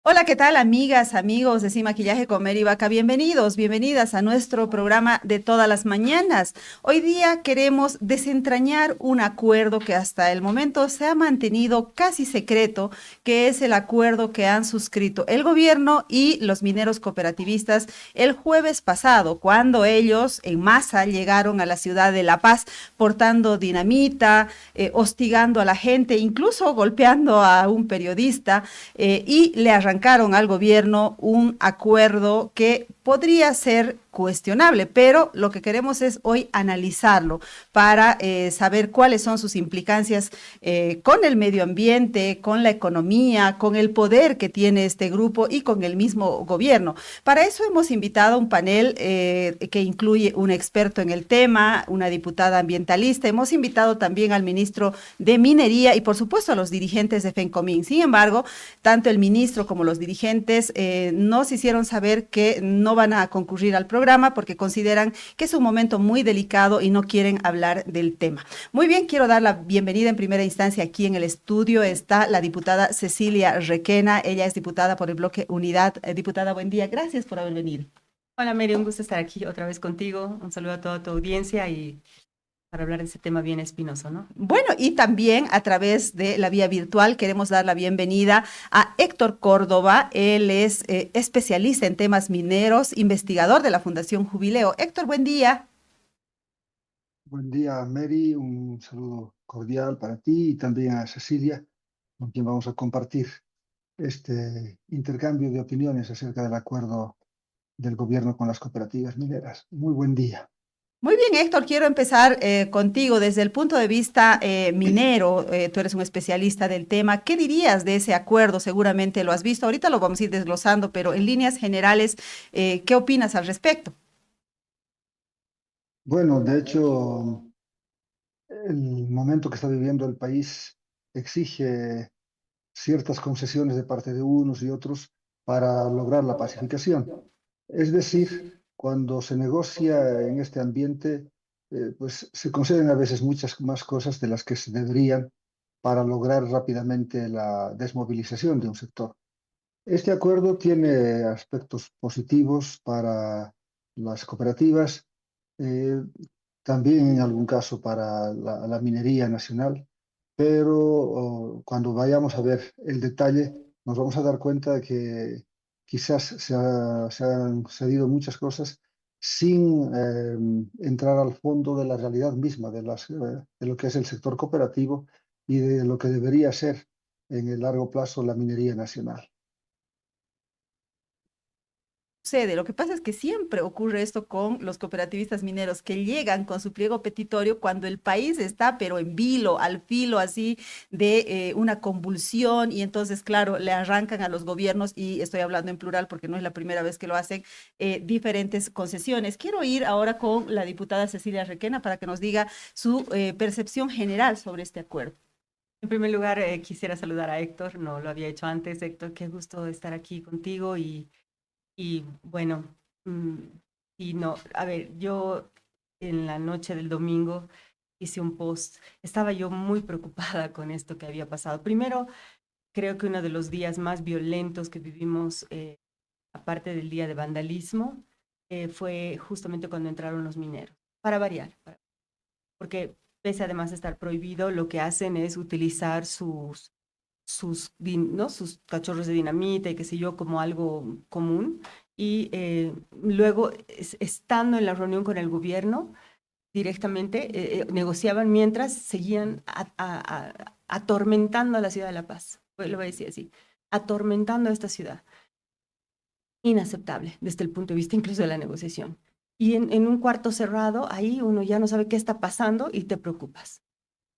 Hola, ¿qué tal, amigas, amigos de Sin Maquillaje con Mary Vaca? Bienvenidos, bienvenidas a nuestro programa de todas las mañanas. Hoy día queremos desentrañar un acuerdo que hasta el momento se ha mantenido casi secreto, que es el acuerdo que han suscrito el gobierno y los mineros cooperativistas el jueves pasado, cuando ellos en masa llegaron a la ciudad de La Paz portando dinamita, hostigando a la gente, incluso golpeando a un periodista y le arrancaron al gobierno un acuerdo que podría ser cuestionable, pero lo que queremos es hoy analizarlo para saber cuáles son sus implicancias con el medio ambiente, con la economía, con el poder que tiene este grupo y con el mismo gobierno. Para eso hemos invitado a un panel que incluye un experto en el tema, una diputada ambientalista, hemos invitado también al ministro de Minería y por supuesto a los dirigentes de FENCOMIN. Sin embargo, tanto el ministro como los dirigentes nos hicieron saber que no van a concurrir al programa porque consideran que es un momento muy delicado y no quieren hablar del tema. Muy bien, quiero dar la bienvenida en primera instancia. Aquí en el estudio está la diputada Cecilia Requena. Ella es diputada por el bloque Unidad. Diputada, buen día. Gracias por haber venido. Hola Mary, un gusto estar aquí otra vez contigo. Un saludo a toda tu audiencia y para hablar de ese tema bien espinoso, ¿no? Bueno, y también a través de la vía virtual queremos dar la bienvenida a Héctor Córdoba. Él es especialista en temas mineros, investigador de la Fundación Jubileo. Héctor, buen día. Buen día, Mary. Un saludo cordial para ti y también a Cecilia, con quien vamos a compartir este intercambio de opiniones acerca del acuerdo del gobierno con las cooperativas mineras. Muy buen día. Muy bien, Héctor, quiero empezar contigo desde el punto de vista minero. Tú eres un especialista del tema. ¿Qué dirías de ese acuerdo? Seguramente lo has visto. Ahorita lo vamos a ir desglosando, pero en líneas generales, ¿qué opinas al respecto? Bueno, de hecho, el momento que está viviendo el país exige ciertas concesiones de parte de unos y otros para lograr la pacificación. Es decir, cuando se negocia en este ambiente, pues se conceden a veces muchas más cosas de las que se deberían para lograr rápidamente la desmovilización de un sector. Este acuerdo tiene aspectos positivos para las cooperativas, eh, también en algún caso para la minería nacional, pero cuando vayamos a ver el detalle, nos vamos a dar cuenta de que quizás se han cedido muchas cosas sin entrar al fondo de la realidad misma de lo que es el sector cooperativo y de lo que debería ser en el largo plazo la minería nacional. Sucede. Lo que pasa es que siempre ocurre esto con los cooperativistas mineros que llegan con su pliego petitorio cuando el país está, pero en vilo, al filo así de una convulsión y entonces, claro, le arrancan a los gobiernos, y estoy hablando en plural porque no es la primera vez que lo hacen, diferentes concesiones. Quiero ir ahora con la diputada Cecilia Requena para que nos diga su percepción general sobre este acuerdo. En primer lugar, quisiera saludar a Héctor, no lo había hecho antes. Héctor, qué gusto estar aquí contigo y bueno, mm, y no, a ver, yo en la noche del domingo hice un post, estaba yo muy preocupada con esto que había pasado. Primero, creo que uno de los días más violentos que vivimos, aparte del día de vandalismo, fue justamente cuando entraron los mineros, para variar, porque pese además de estar prohibido, lo que hacen es utilizar ¿no? sus cachorros de dinamita y qué sé yo como algo común. Y luego, estando en la reunión con el gobierno, directamente negociaban mientras seguían atormentando a la ciudad de La Paz. Pues lo voy a decir así, atormentando a esta ciudad. Inaceptable desde el punto de vista incluso de la negociación. Y en un cuarto cerrado, ahí uno ya no sabe qué está pasando y te preocupas.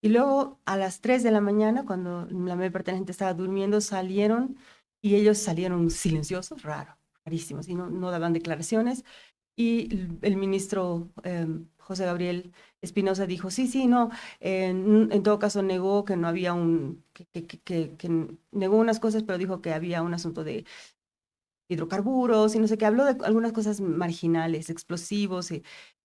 Y luego a las 3 de la mañana, cuando la mayor parte de la gente estaba durmiendo, salieron y ellos salieron silenciosos, rarísimos, y no daban declaraciones. Y el ministro José Gabriel Espinosa dijo, sí, sí, no, en todo caso negó que no había que negó unas cosas, pero dijo que había un asunto de hidrocarburos y no sé qué, habló de algunas cosas marginales, explosivos,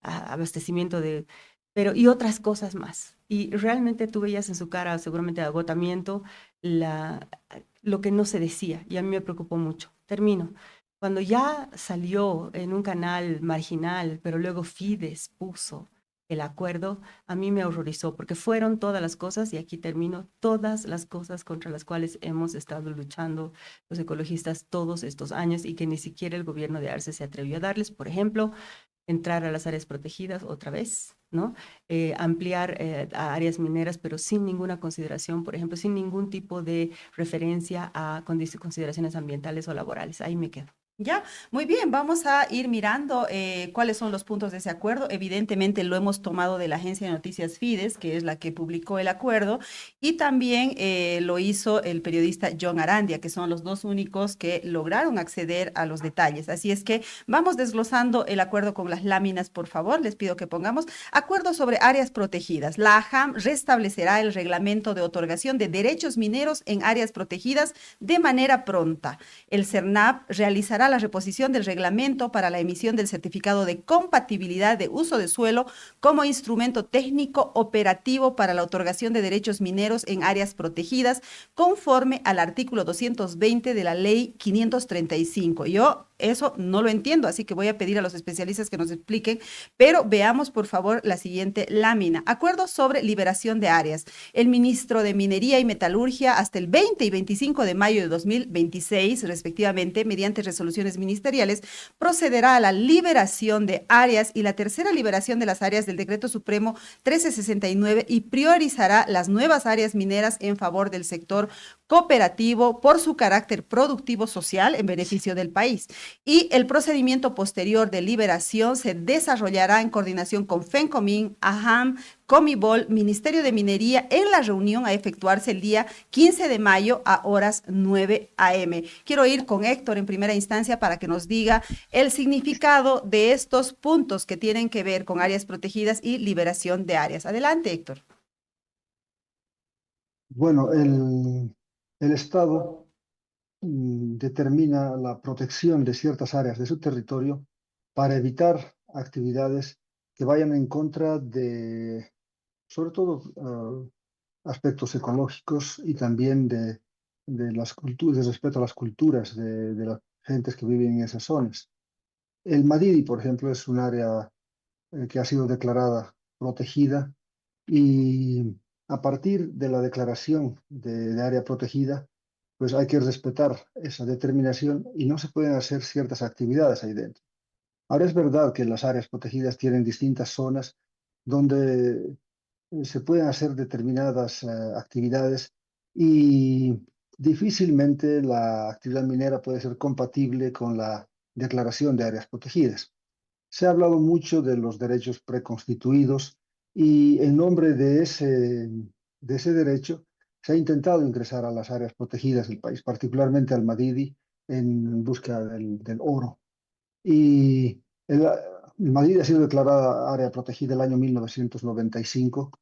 abastecimiento de, pero y otras cosas más. Y realmente tú veías en su cara seguramente agotamiento, la, lo que no se decía y a mí me preocupó mucho. Termino. Cuando ya salió en un canal marginal, pero luego Fides puso el acuerdo, a mí me horrorizó porque fueron todas las cosas, y aquí termino, todas las cosas contra las cuales hemos estado luchando los ecologistas todos estos años y que ni siquiera el gobierno de Arce se atrevió a darles. Por ejemplo, entrar a las áreas protegidas otra vez, ¿no? Ampliar a áreas mineras, pero sin ninguna consideración, por ejemplo, sin ningún tipo de referencia a consideraciones ambientales o laborales. Ahí me quedo. Ya, muy bien, vamos a ir mirando cuáles son los puntos de ese acuerdo. Evidentemente lo hemos tomado de la agencia de noticias Fides, que es la que publicó el acuerdo, y también lo hizo el periodista John Arandia, que son los dos únicos que lograron acceder a los detalles. Así es que vamos desglosando el acuerdo con las láminas, por favor. Les pido que pongamos acuerdo sobre áreas protegidas. La AJAM restablecerá el reglamento de otorgación de derechos mineros en áreas protegidas de manera pronta. El CERNAP realizará la reposición del reglamento para la emisión del certificado de compatibilidad de uso de suelo como instrumento técnico operativo para la otorgación de derechos mineros en áreas protegidas, conforme al artículo 220 de la Ley 535. Yo eso no lo entiendo, así que voy a pedir a los especialistas que nos expliquen, pero veamos por favor la siguiente lámina. Acuerdo sobre liberación de áreas. El ministro de Minería y Metalurgia hasta el 20 y 25 de mayo de 2026, respectivamente, mediante resoluciones ministeriales, procederá a la liberación de áreas y la tercera liberación de las áreas del Decreto Supremo 1369 y priorizará las nuevas áreas mineras en favor del sector cooperativo por su carácter productivo social en beneficio del país. Y el procedimiento posterior de liberación se desarrollará en coordinación con FENCOMIN, AJAM, Comibol, Ministerio de Minería, en la reunión a efectuarse el día 15 de mayo a horas 9 a.m. Quiero ir con Héctor en primera instancia para que nos diga el significado de estos puntos que tienen que ver con áreas protegidas y liberación de áreas. Adelante, Héctor. Bueno, el Estado determina la protección de ciertas áreas de su territorio para evitar actividades que vayan en contra de, sobre todo, aspectos ecológicos y también de las culturas, de respeto a las culturas de las gentes que viven en esas zonas. El Madidi, por ejemplo, es un área que ha sido declarada protegida y a partir de la declaración de área protegida, pues hay que respetar esa determinación y no se pueden hacer ciertas actividades ahí dentro. Ahora es verdad que las áreas protegidas tienen distintas zonas donde se pueden hacer determinadas actividades y difícilmente la actividad minera puede ser compatible con la declaración de áreas protegidas. Se ha hablado mucho de los derechos preconstituidos y en nombre de ese derecho se ha intentado ingresar a las áreas protegidas del país, particularmente al Madidi, en busca del oro. Y el Madrid ha sido declarada área protegida el año 1995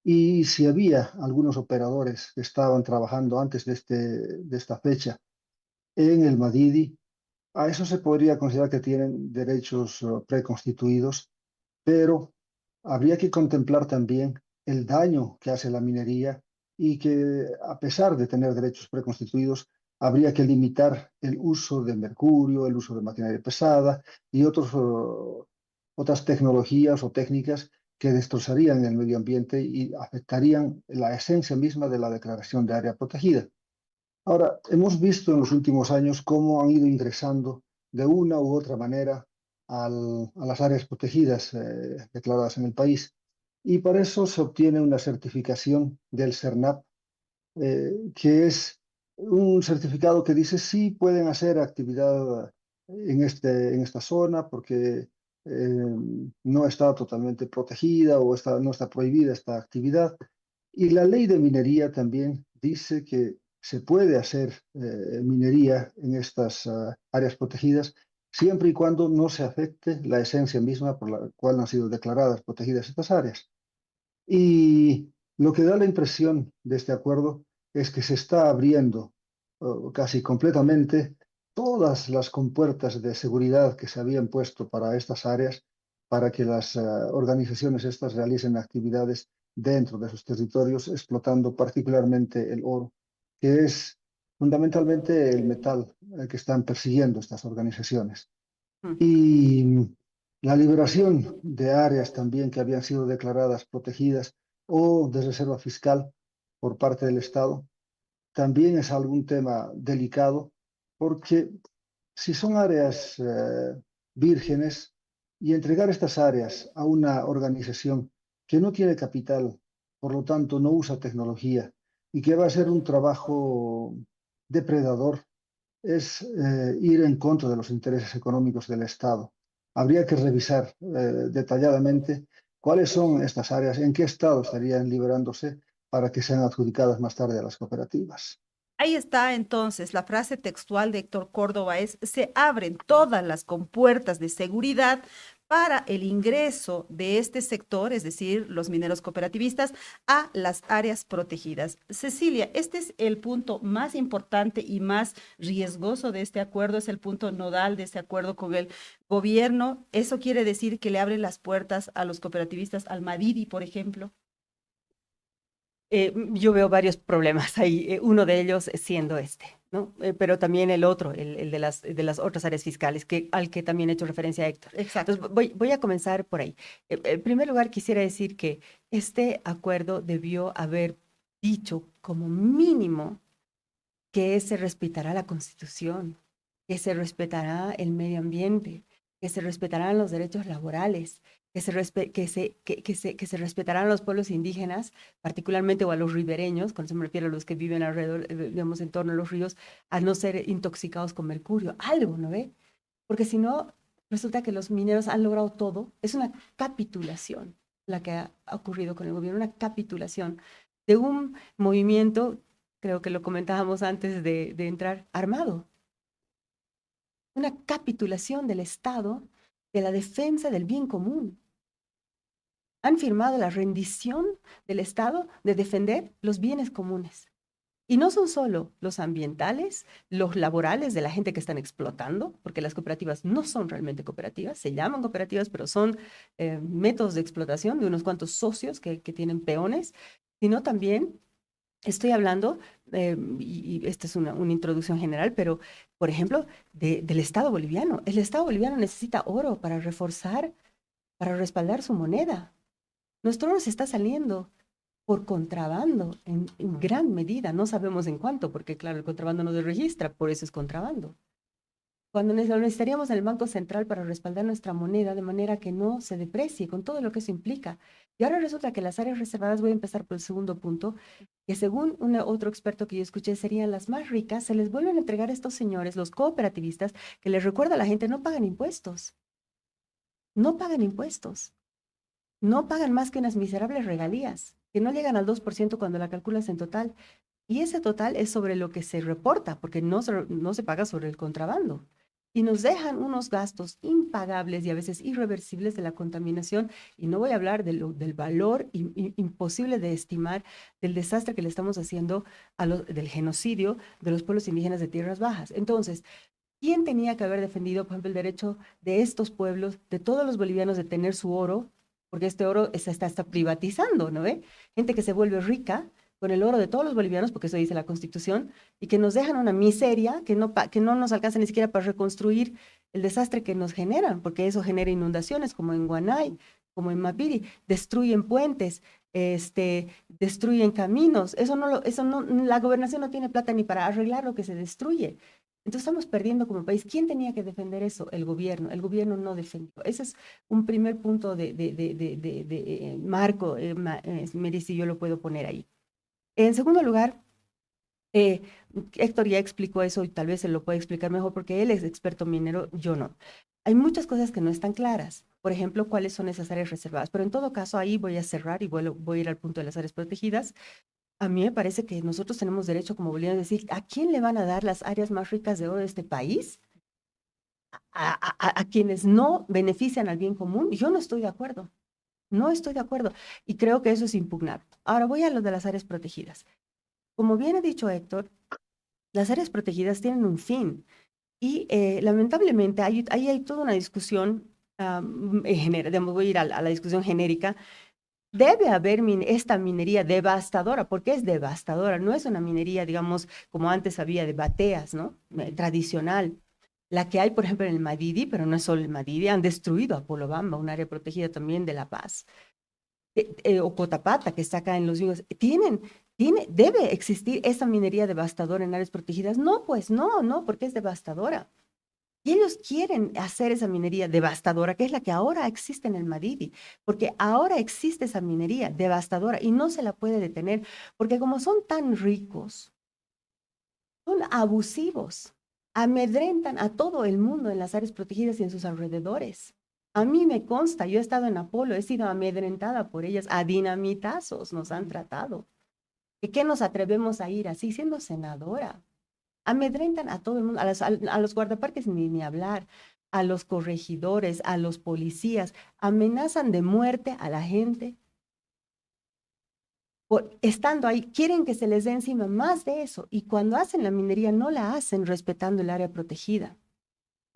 y si había algunos operadores que estaban trabajando antes de esta fecha en el Madidi, a eso se podría considerar que tienen derechos preconstituidos, pero habría que contemplar también el daño que hace la minería y que a pesar de tener derechos preconstituidos, habría que limitar el uso de mercurio, el uso de maquinaria pesada y otras tecnologías o técnicas que destrozarían el medio ambiente y afectarían la esencia misma de la declaración de área protegida. Ahora, hemos visto en los últimos años cómo han ido ingresando de una u otra manera a las áreas protegidas declaradas en el país. Y para eso se obtiene una certificación del CERNAP, que es un certificado que dice sí pueden hacer actividad en esta zona porque no está totalmente protegida o no está prohibida esta actividad. Y la ley de minería también dice que se puede hacer minería en estas áreas protegidas siempre y cuando no se afecte la esencia misma por la cual han sido declaradas protegidas estas áreas. Y lo que da la impresión de este acuerdo es que se está abriendo casi completamente todas las compuertas de seguridad que se habían puesto para estas áreas, para que las organizaciones estas realicen actividades dentro de sus territorios, explotando particularmente el oro, que es fundamentalmente el metal que están persiguiendo estas organizaciones. Mm. Y la liberación de áreas también que habían sido declaradas protegidas o de reserva fiscal por parte del Estado también es algún tema delicado, porque si son áreas vírgenes y entregar estas áreas a una organización que no tiene capital, por lo tanto no usa tecnología y que va a hacer un trabajo depredador, es ir en contra de los intereses económicos del Estado. Habría que revisar detalladamente cuáles son estas áreas, en qué estado estarían liberándose para que sean adjudicadas más tarde a las cooperativas. Ahí está entonces la frase textual de Héctor Córdoba es, se abren todas las compuertas de seguridad para el ingreso de este sector, es decir, los mineros cooperativistas, a las áreas protegidas. Cecilia, este es el punto más importante y más riesgoso de este acuerdo, es el punto nodal de este acuerdo con el gobierno. ¿Eso quiere decir que le abren las puertas a los cooperativistas, al Madidi, por ejemplo? Yo veo varios problemas ahí, uno de ellos siendo este, ¿no? Pero también el otro, el de las otras áreas fiscales, al que también he hecho referencia a Héctor. Exacto. Entonces, voy a comenzar por ahí. En primer lugar, quisiera decir que este acuerdo debió haber dicho como mínimo que se respetará la Constitución, que se respetará el medio ambiente, que se respetarán los derechos laborales, que se respetarán a los pueblos indígenas, particularmente o a los ribereños, cuando se me refiero a los que viven alrededor, digamos, en torno a los ríos, a no ser intoxicados con mercurio, algo, ¿no ve? Porque si no, resulta que los mineros han logrado todo, es una capitulación la que ha ocurrido con el gobierno, una capitulación de un movimiento, creo que lo comentábamos antes de entrar, armado, una capitulación del Estado de la defensa del bien común. Han firmado la rendición del Estado de defender los bienes comunes. Y no son solo los ambientales, los laborales de la gente que están explotando, porque las cooperativas no son realmente cooperativas, se llaman cooperativas, pero son métodos de explotación de unos cuantos socios que tienen peones, sino también estoy hablando, y esta es una introducción general, pero por ejemplo, del Estado boliviano. El Estado boliviano necesita oro para reforzar, para respaldar su moneda. Nuestro oro se está saliendo por contrabando en gran medida, no sabemos en cuánto, porque claro, el contrabando no se registra, por eso es contrabando. Cuando lo necesitaríamos en el Banco Central para respaldar nuestra moneda de manera que no se deprecie, con todo lo que eso implica. Y ahora resulta que las áreas reservadas, voy a empezar por el segundo punto, que según otro experto que yo escuché, serían las más ricas, se les vuelven a entregar a estos señores, los cooperativistas, que les recuerda a la gente, no pagan impuestos. No pagan impuestos. No pagan más que unas miserables regalías, que no llegan al 2% cuando la calculas en total. Y ese total es sobre lo que se reporta, porque no se paga sobre el contrabando. Y nos dejan unos gastos impagables y a veces irreversibles de la contaminación. Y no voy a hablar del valor imposible de estimar del desastre que le estamos haciendo del genocidio de los pueblos indígenas de tierras bajas. Entonces, ¿quién tenía que haber defendido, por ejemplo, el derecho de estos pueblos, de todos los bolivianos, de tener su oro? Porque este oro se está privatizando, ¿no ve? Gente que se vuelve rica con el oro de todos los bolivianos, porque eso dice la Constitución, y que nos dejan una miseria que no nos alcanza ni siquiera para reconstruir el desastre que nos generan, porque eso genera inundaciones, como en Guanay, como en Mapiri, destruyen puentes, destruyen caminos. La gobernación no tiene plata ni para arreglar lo que se destruye. Entonces estamos perdiendo como país. ¿Quién tenía que defender eso? El gobierno. El gobierno no defendió. Ese es un primer punto de marco, Mary, si yo lo puedo poner ahí. En segundo lugar, Héctor ya explicó eso y tal vez se lo puede explicar mejor porque él es experto minero, yo no. Hay muchas cosas que no están claras. Por ejemplo, cuáles son esas áreas reservadas. Pero en todo caso, ahí voy a cerrar y voy a ir al punto de las áreas protegidas. A mí me parece que nosotros tenemos derecho como bolivianos a decir, ¿a quién le van a dar las áreas más ricas de oro de este país? A quienes no benefician al bien común. Yo no estoy de acuerdo. No estoy de acuerdo. Y creo que eso es impugnable. Ahora voy a lo de las áreas protegidas. Como bien ha dicho Héctor, las áreas protegidas tienen un fin. Y lamentablemente ahí hay toda una discusión general, voy a ir a la discusión genérica, debe haber esta minería devastadora, porque es devastadora, no es una minería, digamos, como antes había de bateas, ¿no? Tradicional. La que hay, por ejemplo, en el Madidi, pero no es solo el Madidi, han destruido a Polobamba, un área protegida también de La Paz, o Cotapata, que está acá en los Yungas. Debe existir esa minería devastadora en áreas protegidas. No, pues no, porque es devastadora. Y ellos quieren hacer esa minería devastadora, que es la que ahora existe en el Madidi, porque ahora existe esa minería devastadora y no se la puede detener, porque como son tan ricos, son abusivos, amedrentan a todo el mundo en las áreas protegidas y en sus alrededores. A mí me consta, yo he estado en Apolo, he sido amedrentada por ellas, a dinamitazos nos han tratado. ¿De qué nos atrevemos a ir así siendo senadora? Amedrentan a todo el mundo, a los guardaparques ni hablar, a los corregidores, a los policías, amenazan de muerte a la gente. Estando ahí, quieren que se les dé encima más de eso, y cuando hacen la minería no la hacen respetando el área protegida.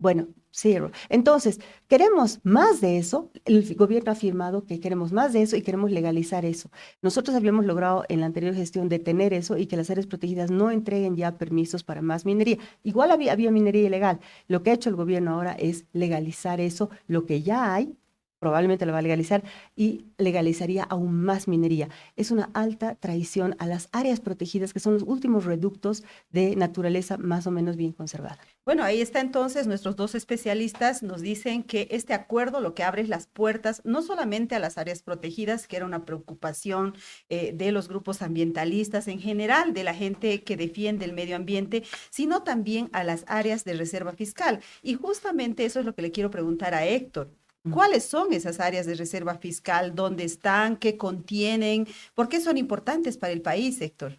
Bueno, cero. Entonces, queremos más de eso. El gobierno ha afirmado que queremos más de eso y queremos legalizar eso. Nosotros habíamos logrado en la anterior gestión detener eso y que las áreas protegidas no entreguen ya permisos para más minería. Igual había minería ilegal. Lo que ha hecho el gobierno ahora es legalizar eso, lo que ya hay. Probablemente lo va a legalizar y legalizaría aún más minería. Es una alta traición a las áreas protegidas, que son los últimos reductos de naturaleza más o menos bien conservada. Bueno, ahí está entonces, nuestros dos especialistas nos dicen que este acuerdo lo que abre es las puertas no solamente a las áreas protegidas, que era una preocupación de los grupos ambientalistas en general, de la gente que defiende el medio ambiente, sino también a las áreas de reserva fiscal. Y justamente eso es lo que le quiero preguntar a Héctor. ¿Cuáles son esas áreas de reserva fiscal? ¿Dónde están? ¿Qué contienen? ¿Por qué son importantes para el país, Héctor?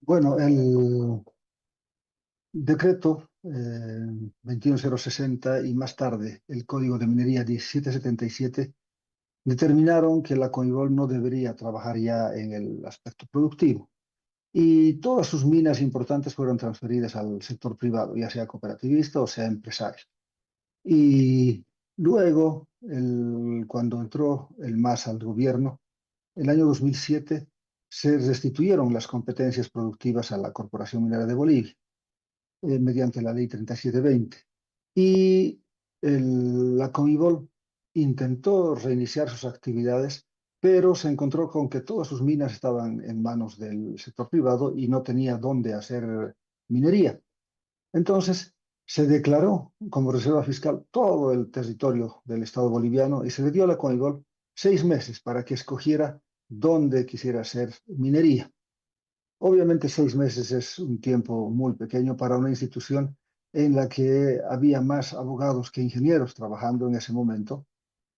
Bueno, el decreto 21060 y más tarde el Código de Minería 1777 determinaron que la CONIBOL no debería trabajar ya en el aspecto productivo y todas sus minas importantes fueron transferidas al sector privado, ya sea cooperativista o sea empresario. Y luego, cuando entró el MAS al gobierno, el año 2007 se restituyeron las competencias productivas a la Corporación Minera de Bolivia mediante la ley 3720. Y la CONIBOL intentó reiniciar sus actividades, pero se encontró con que todas sus minas estaban en manos del sector privado y no tenía dónde hacer minería. Entonces se declaró como reserva fiscal todo el territorio del Estado boliviano y se le dio a la CONIBOL 6 meses para que escogiera dónde quisiera hacer minería. Obviamente 6 meses es un tiempo muy pequeño para una institución en la que había más abogados que ingenieros trabajando en ese momento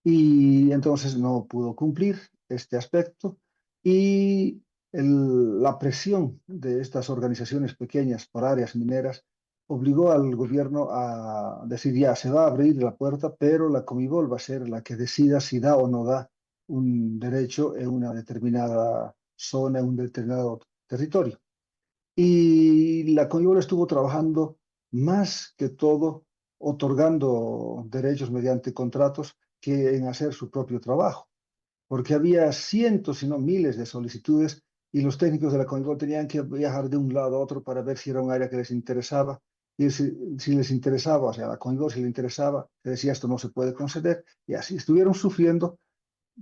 y entonces no pudo cumplir este aspecto y la presión de estas organizaciones pequeñas por áreas mineras obligó al gobierno a decir ya se va a abrir la puerta, pero la Comibol va a ser la que decida si da o no da un derecho en una determinada zona, en un determinado territorio. Y la Conmebol estuvo trabajando más que todo otorgando derechos mediante contratos que en hacer su propio trabajo, porque había cientos, si no miles de solicitudes y los técnicos de la Conmebol tenían que viajar de un lado a otro para ver si era un área que les interesaba y si les interesaba, o sea, a la Conmebol si le interesaba, se decía esto no se puede conceder y así estuvieron sufriendo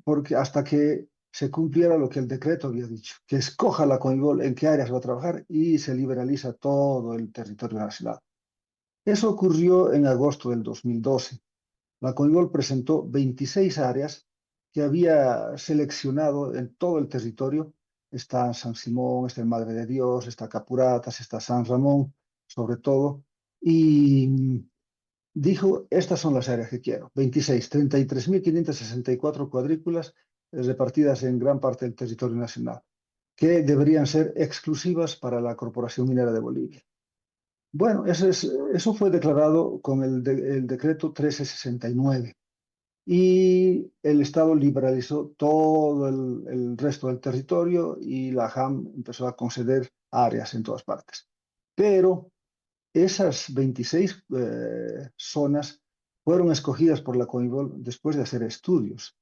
porque hasta que se cumpliera lo que el decreto había dicho, que escoja la CONIBOL en qué áreas va a trabajar y se liberaliza todo el territorio nacional. Eso ocurrió en agosto del 2012. La CONIBOL presentó 26 áreas que había seleccionado en todo el territorio. Está San Simón, está el Madre de Dios, está Capuratas, está San Ramón, sobre todo, y dijo, estas son las áreas que quiero, 26, 33.564 cuadrículas repartidas en gran parte del territorio nacional, que deberían ser exclusivas para la Corporación Minera de Bolivia. Bueno, eso fue declarado con el decreto 1369 y el Estado liberalizó todo el resto del territorio y la JAM empezó a conceder áreas en todas partes. Pero esas 26 zonas fueron escogidas por la CONIBOL después de hacer estudios.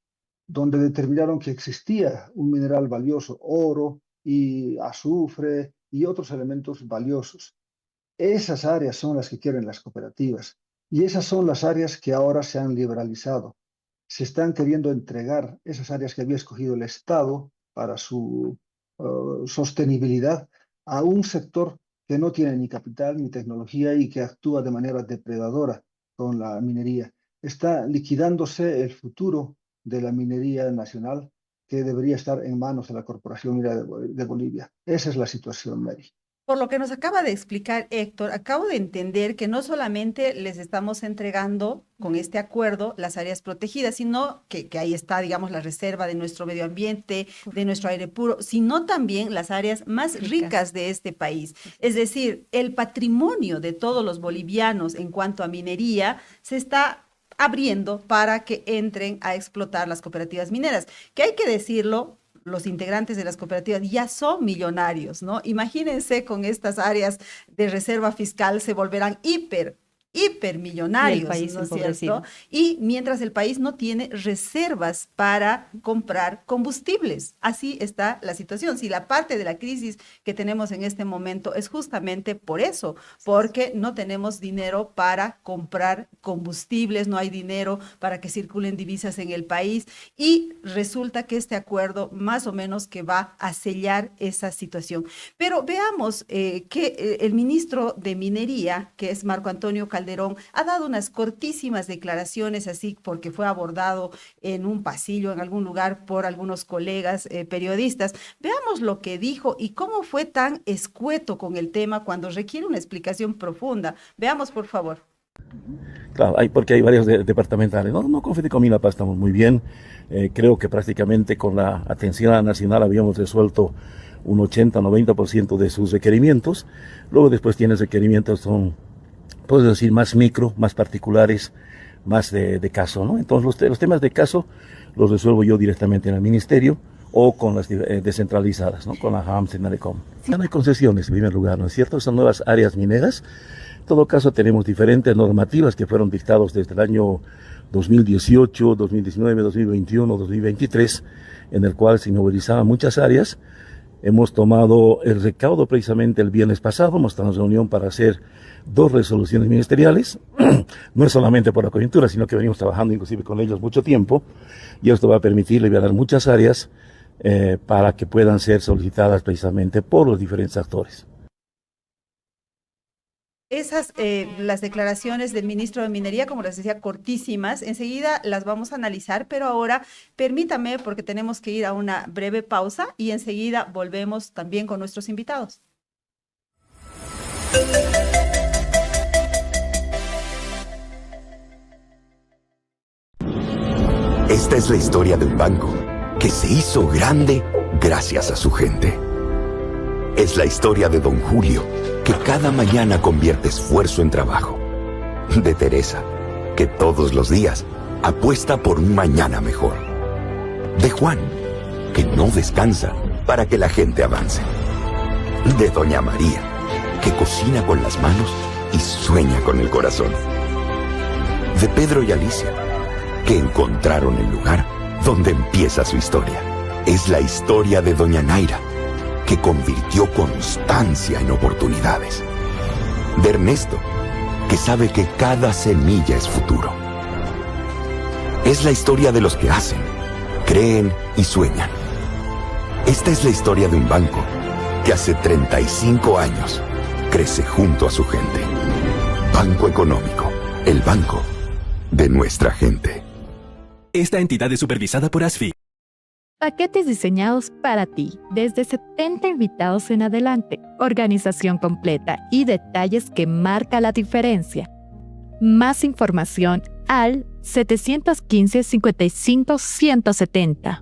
donde determinaron que existía un mineral valioso, oro y azufre y otros elementos valiosos. Esas áreas son las que quieren las cooperativas y esas son las áreas que ahora se han liberalizado. Se están queriendo entregar esas áreas que había escogido el Estado para su sostenibilidad a un sector que no tiene ni capital ni tecnología y que actúa de manera depredadora con la minería. Está liquidándose el futuro de la minería nacional que debería estar en manos de la Corporación Minera de Bolivia. Esa es la situación, Mary. Por lo que nos acaba de explicar Héctor, acabo de entender que no solamente les estamos entregando con este acuerdo las áreas protegidas, sino que ahí está, digamos, la reserva de nuestro medio ambiente, de nuestro aire puro, sino también las áreas más ricas de este país. Es decir, el patrimonio de todos los bolivianos en cuanto a minería se está abriendo para que entren a explotar las cooperativas mineras, que hay que decirlo, los integrantes de las cooperativas ya son millonarios, ¿no? Imagínense con estas áreas de reserva fiscal se volverán hipermillonarios, y el país ¿no es empobrecido. cierto? Y mientras el país no tiene reservas para comprar combustibles. Así está la situación. Si la parte de la crisis que tenemos en este momento es justamente por eso, porque no tenemos dinero para comprar combustibles, no hay dinero para que circulen divisas en el país y resulta que este acuerdo más o menos que va a sellar esa situación. Pero veamos que el ministro de Minería, que es Marco Antonio Calderón, ha dado unas cortísimas declaraciones así porque fue abordado en un pasillo, en algún lugar por algunos colegas periodistas. Veamos lo que dijo y cómo fue tan escueto con el tema cuando requiere una explicación profunda. Veamos, por favor. Claro, porque hay varios departamentales. No con Federico Milapa estamos muy bien. Creo que prácticamente con la atención nacional habíamos resuelto un 80-90% de sus requerimientos. Luego después tienes requerimientos, son, puedes decir, más micro, más particulares, más de caso, ¿no? Entonces los temas de caso los resuelvo yo directamente en el ministerio o con las descentralizadas, ¿no? Con la HAMS y Narecom. Sí. No hay concesiones en primer lugar, ¿no es cierto? Son nuevas áreas mineras. En todo caso tenemos diferentes normativas que fueron dictados desde el año 2018, 2019, 2021, 2023, en el cual se inmovilizaban muchas áreas. Hemos tomado el recaudo precisamente el viernes pasado, hemos estado en reunión para hacer 2 resoluciones ministeriales, no es solamente por la coyuntura, sino que venimos trabajando inclusive con ellos mucho tiempo, y esto va a permitir liberar muchas áreas para que puedan ser solicitadas precisamente por los diferentes actores. Esas, las declaraciones del ministro de Minería, como les decía, cortísimas, enseguida las vamos a analizar, pero ahora permítame, porque tenemos que ir a una breve pausa y enseguida volvemos también con nuestros invitados. Esta es la historia de un banco que se hizo grande gracias a su gente. Es la historia de Don Julio, que cada mañana convierte esfuerzo en trabajo. De Teresa, que todos los días apuesta por un mañana mejor. De Juan, que no descansa para que la gente avance. De Doña María, que cocina con las manos y sueña con el corazón. De Pedro y Alicia, que encontraron el lugar donde empieza su historia. Es la historia de Doña Naira, que convirtió constancia en oportunidades. De Ernesto, que sabe que cada semilla es futuro. Es la historia de los que hacen, creen y sueñan. Esta es la historia de un banco que hace 35 años crece junto a su gente. Banco Económico, el banco de nuestra gente. Esta entidad es supervisada por ASFI. Paquetes diseñados para ti, desde 70 invitados en adelante, organización completa y detalles que marca la diferencia. Más información al 715-55-170.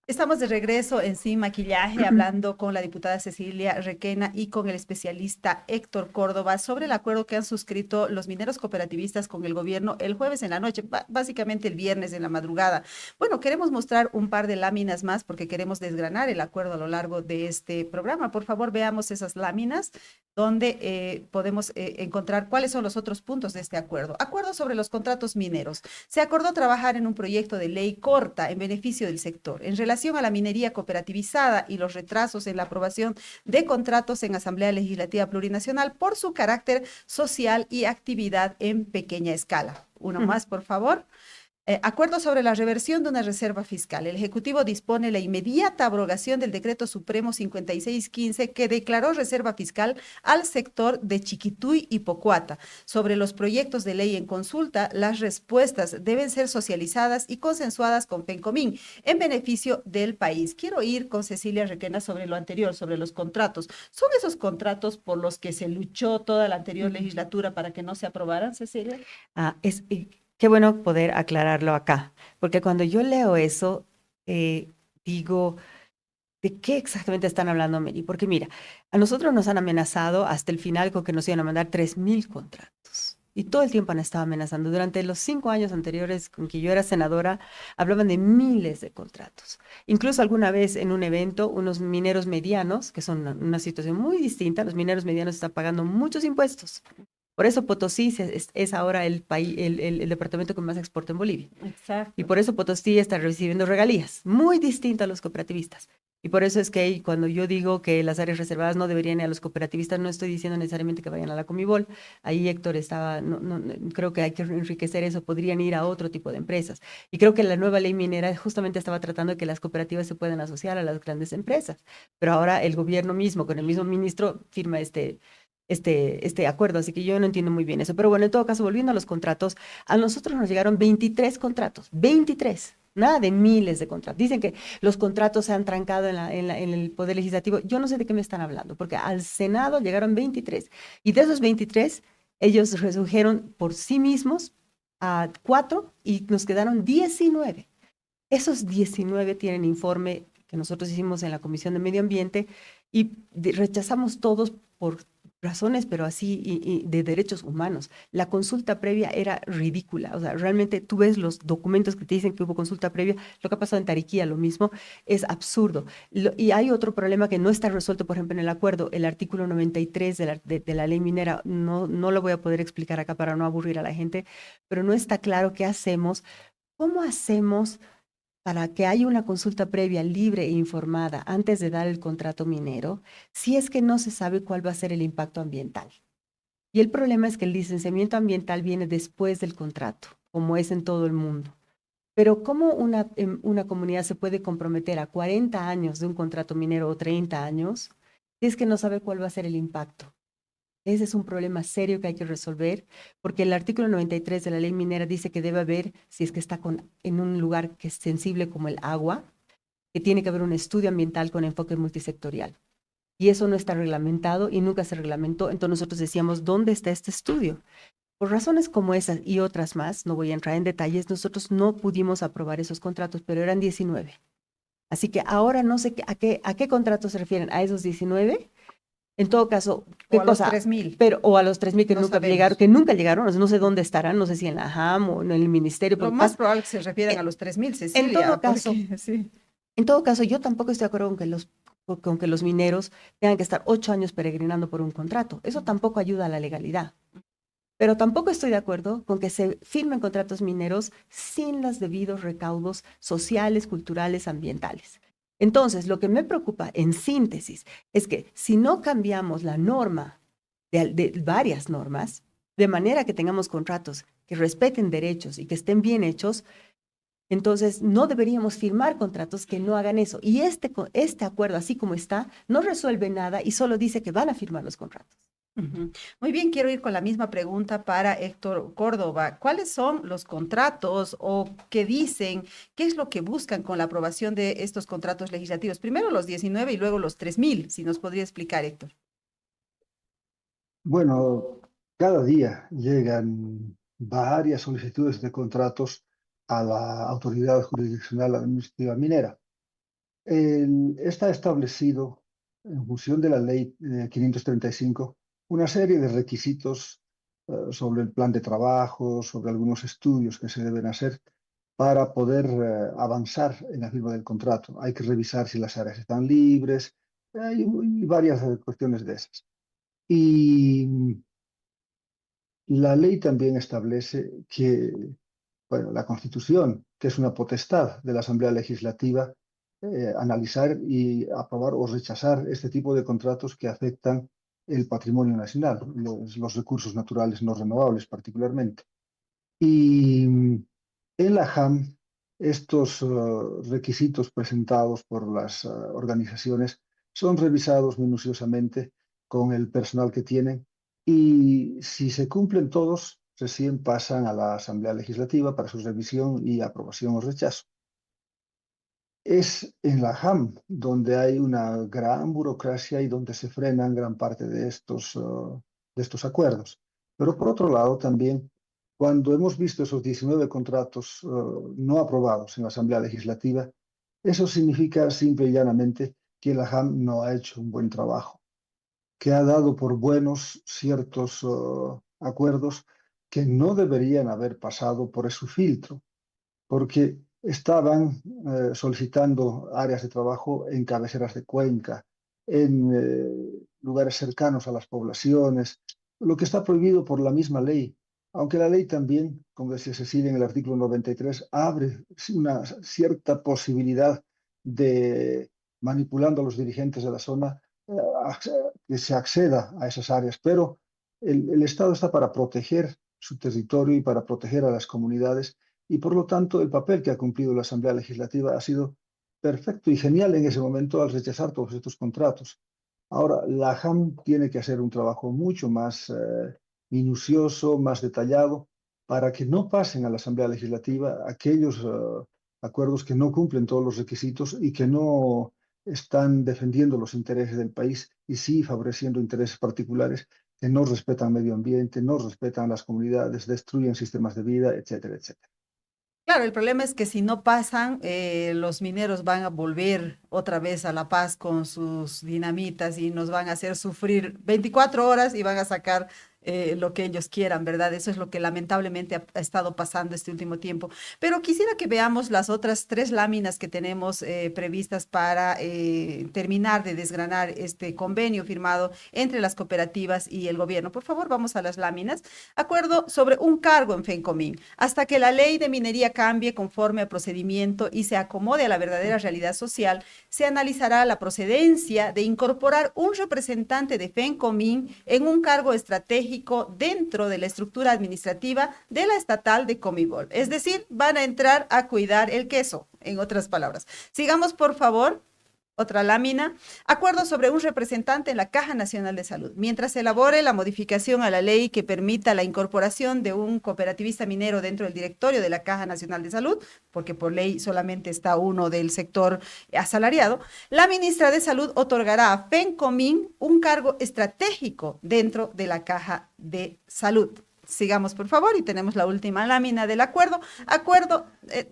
Estamos de regreso en Sin Maquillaje hablando con la diputada Cecilia Requena y con el especialista Héctor Córdoba sobre el acuerdo que han suscrito los mineros cooperativistas con el gobierno el jueves en la noche, básicamente el viernes en la madrugada. Bueno, queremos mostrar un par de láminas más porque queremos desgranar el acuerdo a lo largo de este programa. Por favor, veamos esas láminas donde podemos encontrar cuáles son los otros puntos de este acuerdo. Acuerdo sobre los contratos mineros. Se acordó trabajar en un proyecto de ley corta en beneficio del sector. En relación a la minería cooperativizada y los retrasos en la aprobación de contratos en Asamblea Legislativa Plurinacional por su carácter social y actividad en pequeña escala. Uno más, por favor. Acuerdo sobre la reversión de una reserva fiscal. El Ejecutivo dispone la inmediata abrogación del Decreto Supremo 5615 que declaró reserva fiscal al sector de Chiquituy y Pocuata. Sobre los proyectos de ley en consulta, las respuestas deben ser socializadas y consensuadas con Pencomín en beneficio del país. Quiero ir con Cecilia Requena sobre lo anterior, sobre los contratos. ¿Son esos contratos por los que se luchó toda la anterior legislatura para que no se aprobaran, Cecilia? Qué bueno poder aclararlo acá, porque cuando yo leo eso, digo, ¿de qué exactamente están hablando, Mary? Porque mira, a nosotros nos han amenazado hasta el final con que nos iban a mandar 3.000 contratos. Y todo el tiempo han estado amenazando. Durante los 5 años anteriores con que yo era senadora, hablaban de miles de contratos. Incluso alguna vez en un evento, unos mineros medianos, que son una situación muy distinta, los mineros medianos están pagando muchos impuestos. Por eso Potosí es ahora el departamento que más exporta en Bolivia. Exacto. Y por eso Potosí está recibiendo regalías, muy distinto a los cooperativistas. Y por eso es que cuando yo digo que las áreas reservadas no deberían ir a los cooperativistas, no estoy diciendo necesariamente que vayan a la Comibol. Ahí Héctor estaba, creo que hay que enriquecer eso, podrían ir a otro tipo de empresas. Y creo que la nueva ley minera justamente estaba tratando de que las cooperativas se puedan asociar a las grandes empresas. Pero ahora el gobierno mismo, con el mismo ministro, firma este acuerdo, así que yo no entiendo muy bien eso. Pero bueno, en todo caso, volviendo a los contratos, a nosotros nos llegaron 23 contratos, 23, nada de miles de contratos. Dicen que los contratos se han trancado en el Poder Legislativo. Yo no sé de qué me están hablando, porque al Senado llegaron 23, y de esos 23, ellos redujeron por sí mismos a 4 y nos quedaron 19. Esos 19 tienen informe que nosotros hicimos en la Comisión de Medio Ambiente y rechazamos todos por razones, pero así, y de derechos humanos. La consulta previa era ridícula. O sea, realmente tú ves los documentos que te dicen que hubo consulta previa, lo que ha pasado en Tariquía, lo mismo, es absurdo. Y hay otro problema que no está resuelto, por ejemplo, en el acuerdo, el artículo 93 de la ley minera, no lo voy a poder explicar acá para no aburrir a la gente, pero no está claro qué hacemos. ¿Cómo hacemos para que haya una consulta previa libre e informada antes de dar el contrato minero, si es que no se sabe cuál va a ser el impacto ambiental? Y el problema es que el licenciamiento ambiental viene después del contrato, como es en todo el mundo. Pero ¿cómo una comunidad se puede comprometer a 40 años de un contrato minero o 30 años si es que no sabe cuál va a ser el impacto? Ese es un problema serio que hay que resolver, porque el artículo 93 de la ley minera dice que debe haber, si es que está en un lugar que es sensible como el agua, que tiene que haber un estudio ambiental con enfoque multisectorial. Y eso no está reglamentado y nunca se reglamentó. Entonces nosotros decíamos, ¿dónde está este estudio? Por razones como esas y otras más, no voy a entrar en detalles, nosotros no pudimos aprobar esos contratos, pero eran 19. Así que ahora no sé a qué contratos se refieren, ¿a esos 19? En todo caso, ¿qué o a cosa? los 3.000. O a los 3.000 que No nunca sabemos. llegaron, o sea, no sé dónde estarán, no sé si en la JAM o en el ministerio. Lo más probable es que se refieran a los 3.000, Cecilia. En todo caso, sí. En todo caso, yo tampoco estoy de acuerdo con que los mineros tengan que estar 8 años peregrinando por un contrato. Eso tampoco ayuda a la legalidad. Pero tampoco estoy de acuerdo con que se firmen contratos mineros sin los debidos recaudos sociales, culturales, ambientales. Entonces, lo que me preocupa, en síntesis, es que si no cambiamos la norma de varias normas, de manera que tengamos contratos que respeten derechos y que estén bien hechos, entonces no deberíamos firmar contratos que no hagan eso. Y este acuerdo, así como está, no resuelve nada y solo dice que van a firmar los contratos. Muy bien, quiero ir con la misma pregunta para Héctor Córdoba. ¿Cuáles son los contratos o qué dicen, qué es lo que buscan con la aprobación de estos contratos legislativos? Primero los 19 y luego los 3.000, si nos podría explicar, Héctor. Bueno, cada día llegan varias solicitudes de contratos a la Autoridad Jurisdiccional Administrativa Minera. Está establecido, en función de la ley 535, una serie de requisitos sobre el plan de trabajo, sobre algunos estudios que se deben hacer para poder avanzar en la firma del contrato. Hay que revisar si las áreas están libres, hay varias cuestiones de esas. Y la ley también establece que, bueno, la Constitución, que es una potestad de la Asamblea Legislativa, analizar y aprobar o rechazar este tipo de contratos que afectan el patrimonio nacional, los recursos naturales no renovables particularmente. Y en la JAM, estos requisitos presentados por las organizaciones son revisados minuciosamente con el personal que tienen y si se cumplen todos, recién pasan a la Asamblea Legislativa para su revisión y aprobación o rechazo. Es en la JAM donde hay una gran burocracia y donde se frenan gran parte de estos acuerdos. Pero por otro lado, también, cuando hemos visto esos 19 contratos no aprobados en la Asamblea Legislativa, eso significa simple y llanamente que la JAM no ha hecho un buen trabajo, que ha dado por buenos ciertos acuerdos que no deberían haber pasado por ese filtro, porque estaban solicitando áreas de trabajo en cabeceras de cuenca, en lugares cercanos a las poblaciones, lo que está prohibido por la misma ley. Aunque la ley también, como decía Cecilia en el artículo 93, abre una cierta posibilidad de, manipulando a los dirigentes de la zona, que se acceda a esas áreas. Pero el Estado está para proteger su territorio y para proteger a las comunidades y por lo tanto el papel que ha cumplido la Asamblea Legislativa ha sido perfecto y genial en ese momento al rechazar todos estos contratos. Ahora, la JAM tiene que hacer un trabajo mucho más minucioso, más detallado, para que no pasen a la Asamblea Legislativa aquellos acuerdos que no cumplen todos los requisitos y que no están defendiendo los intereses del país y sí favoreciendo intereses particulares que no respetan medio ambiente, no respetan las comunidades, destruyen sistemas de vida, etcétera, etcétera. Claro, el problema es que si no pasan, los mineros van a volver otra vez a La Paz con sus dinamitas y nos van a hacer sufrir 24 horas y van a sacar lo que ellos quieran, ¿verdad? Eso es lo que lamentablemente ha estado pasando este último tiempo. Pero quisiera que veamos las otras 3 láminas que tenemos previstas para terminar de desgranar este convenio firmado entre las cooperativas y el gobierno. Por favor, vamos a las láminas. Acuerdo sobre un cargo en FENCOMIN. Hasta que la ley de minería cambie conforme al procedimiento y se acomode a la verdadera realidad social, se analizará la procedencia de incorporar un representante de FENCOMIN en un cargo estratégico dentro de la estructura administrativa de la estatal de Comibol. Es decir, van a entrar a cuidar el queso, en otras palabras. Sigamos, por favor. Otra lámina. Acuerdo sobre un representante en la Caja Nacional de Salud. Mientras se elabore la modificación a la ley que permita la incorporación de un cooperativista minero dentro del directorio de la Caja Nacional de Salud, porque por ley solamente está uno del sector asalariado, la ministra de Salud otorgará a FENCOMIN un cargo estratégico dentro de la Caja de Salud. Sigamos, por favor, y tenemos la última lámina del acuerdo. Acuerdo,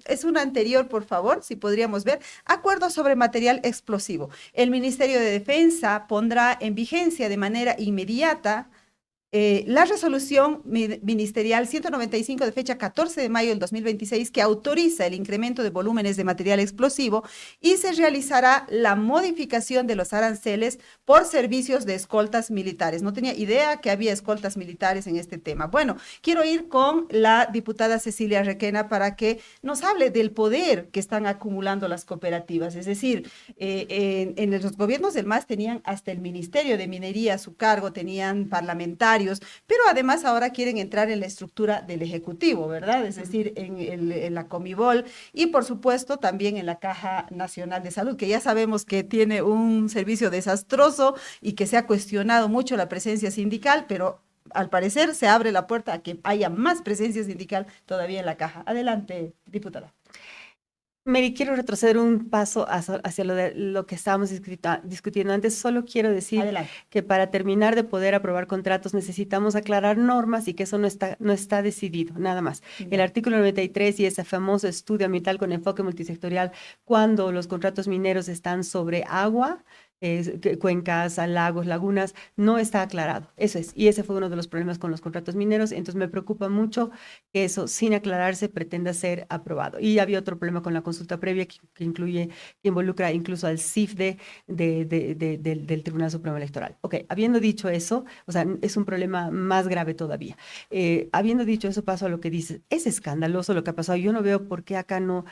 es una anterior, por favor, si podríamos ver. Acuerdo sobre material explosivo. El Ministerio de Defensa pondrá en vigencia de manera inmediata la resolución ministerial 195 de fecha 14 de mayo del 2026 que autoriza el incremento de volúmenes de material explosivo y se realizará la modificación de los aranceles por servicios de escoltas militares. No tenía idea que había escoltas militares en este tema. Bueno, quiero ir con la diputada Cecilia Requena para que nos hable del poder que están acumulando las cooperativas. Es decir, en los gobiernos del MAS tenían hasta el Ministerio de Minería a su cargo, tenían parlamentarios, pero además ahora quieren entrar en la estructura del Ejecutivo, ¿verdad? Es decir, en la Comibol y por supuesto también en la Caja Nacional de Salud, que ya sabemos que tiene un servicio desastroso y que se ha cuestionado mucho la presencia sindical, pero al parecer se abre la puerta a que haya más presencia sindical todavía en la Caja. Adelante, diputada. Mary, quiero retroceder un paso hacia lo que estábamos discutiendo antes. Solo quiero decir Adelante. que para terminar de poder aprobar contratos necesitamos aclarar normas y que eso no está decidido, nada más. El artículo 93 y ese famoso estudio ambiental con enfoque multisectorial, cuando los contratos mineros están sobre agua, cuencas, lagos, lagunas, no está aclarado. Eso es. Y ese fue uno de los problemas con los contratos mineros. Entonces me preocupa mucho que eso, sin aclararse, pretenda ser aprobado. Y había otro problema con la consulta previa que involucra incluso al CIFDE del Tribunal Supremo Electoral. Ok, habiendo dicho eso, o sea, es un problema más grave todavía. Habiendo dicho eso, paso a lo que dices. Es escandaloso lo que ha pasado. Yo no veo por qué acá no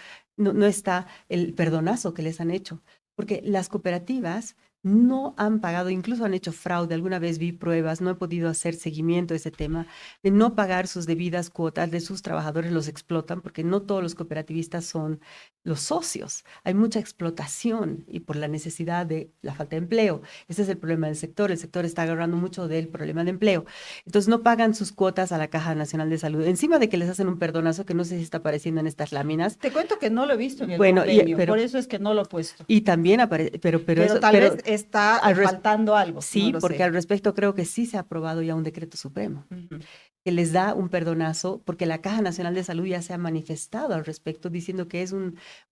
está el perdonazo que les han hecho. Porque las cooperativas no han pagado, incluso han hecho fraude. Alguna vez vi pruebas, no he podido hacer seguimiento de ese tema, de no pagar sus debidas cuotas, de sus trabajadores los explotan, porque no todos los cooperativistas son los socios. Hay mucha explotación y por la necesidad de la falta de empleo. Ese es el problema del sector. El sector está agarrando mucho del problema de empleo. Entonces no pagan sus cuotas a la Caja Nacional de Salud. Encima de que les hacen un perdonazo que no sé si está apareciendo en estas láminas. Te cuento que no lo he visto en el Bueno, convenio, pero, por eso es que no lo he puesto. Y también aparece, pero tal vez está faltando algo. Sí, no porque sé. al respecto creo que sí se ha aprobado ya un decreto supremo que les da un perdonazo, porque la Caja Nacional de Salud ya se ha manifestado al respecto, diciendo que es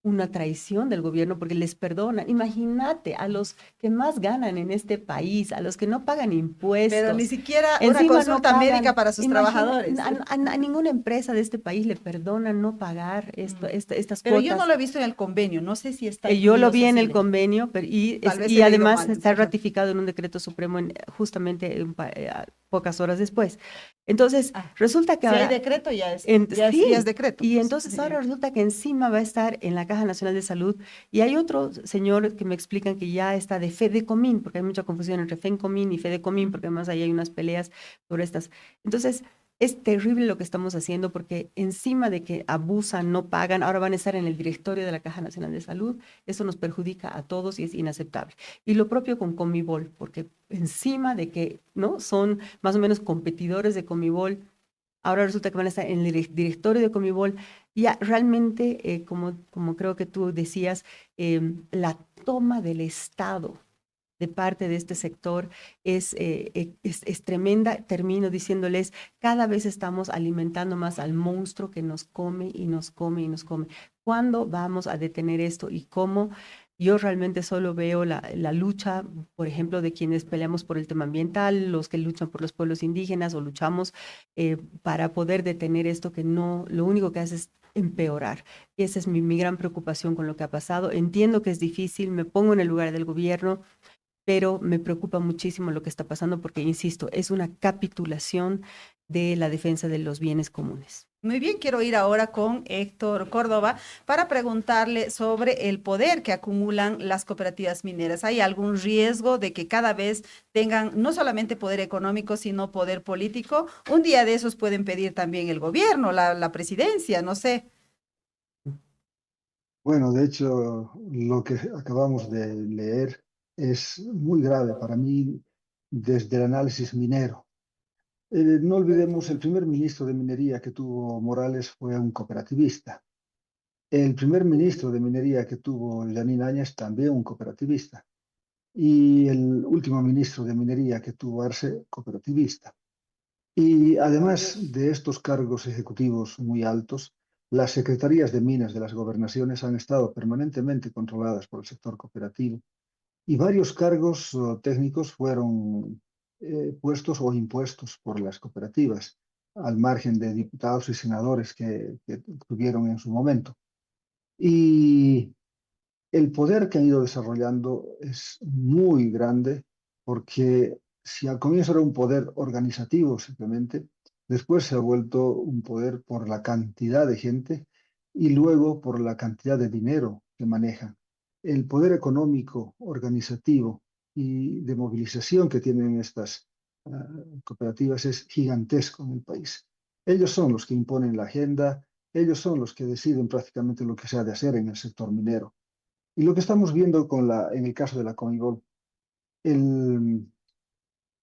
una traición del gobierno porque les perdonan. Imagínate a los que más ganan en este país, a los que no pagan impuestos. Pero ni siquiera una consulta médica para sus trabajadores. A ninguna empresa de este país le perdonan no pagar estas pero cuotas. yo no lo he visto en el convenio, no sé si está. Yo lo vi en el convenio, y además está ratificado en un decreto supremo justamente pocas horas después. Entonces, resulta que si ahora... hay decreto, ya es decreto. Y entonces ahora resulta que encima va a estar en la Caja Nacional de Salud, y hay otro señor que me explican que ya está de Fedecomín, porque hay mucha confusión entre Fencomín y Fedecomín, porque además ahí hay unas peleas sobre estas. Entonces, es terrible lo que estamos haciendo porque encima de que abusan, no pagan, ahora van a estar en el directorio de la Caja Nacional de Salud. Eso nos perjudica a todos y es inaceptable. Y lo propio con Comibol, porque encima de que no son más o menos competidores de Comibol, ahora resulta que van a estar en el directorio de Comibol. Ya realmente, como creo que tú decías, la toma del Estado de parte de este sector es tremenda. Termino diciéndoles, cada vez estamos alimentando más al monstruo que nos come y nos come y nos come. ¿Cuándo vamos a detener esto y cómo? Yo realmente solo veo la lucha, por ejemplo, de quienes peleamos por el tema ambiental, los que luchan por los pueblos indígenas o luchamos para poder detener esto que no, lo único que hace es empeorar. Esa es mi gran preocupación con lo que ha pasado. Entiendo que es difícil, me pongo en el lugar del gobierno, pero me preocupa muchísimo lo que está pasando porque, insisto, es una capitulación de la defensa de los bienes comunes. Muy bien, quiero ir ahora con Héctor Córdoba para preguntarle sobre el poder que acumulan las cooperativas mineras. ¿Hay algún riesgo de que cada vez tengan no solamente poder económico, sino poder político? Un día de esos pueden pedir también el gobierno, la presidencia, no sé. Bueno, de hecho, lo que acabamos de leer es muy grave para mí desde el análisis minero. No olvidemos, el primer ministro de minería que tuvo Morales fue un cooperativista. El primer ministro de minería que tuvo Yanín Áñez, también un cooperativista. Y el último ministro de minería que tuvo Arce, cooperativista. Y además de estos cargos ejecutivos muy altos, las secretarías de minas de las gobernaciones han estado permanentemente controladas por el sector cooperativo y varios cargos técnicos fueron puestos o impuestos por las cooperativas, al margen de diputados y senadores que tuvieron en su momento. Y el poder que han ido desarrollando es muy grande porque si al comienzo era un poder organizativo simplemente, después se ha vuelto un poder por la cantidad de gente y luego por la cantidad de dinero que manejan. El poder económico, organizativo y de movilización que tienen estas cooperativas es gigantesco en el país. Ellos son los que imponen la agenda, ellos son los que deciden prácticamente lo que se ha de hacer en el sector minero. Y lo que estamos viendo en el caso de la Comibol,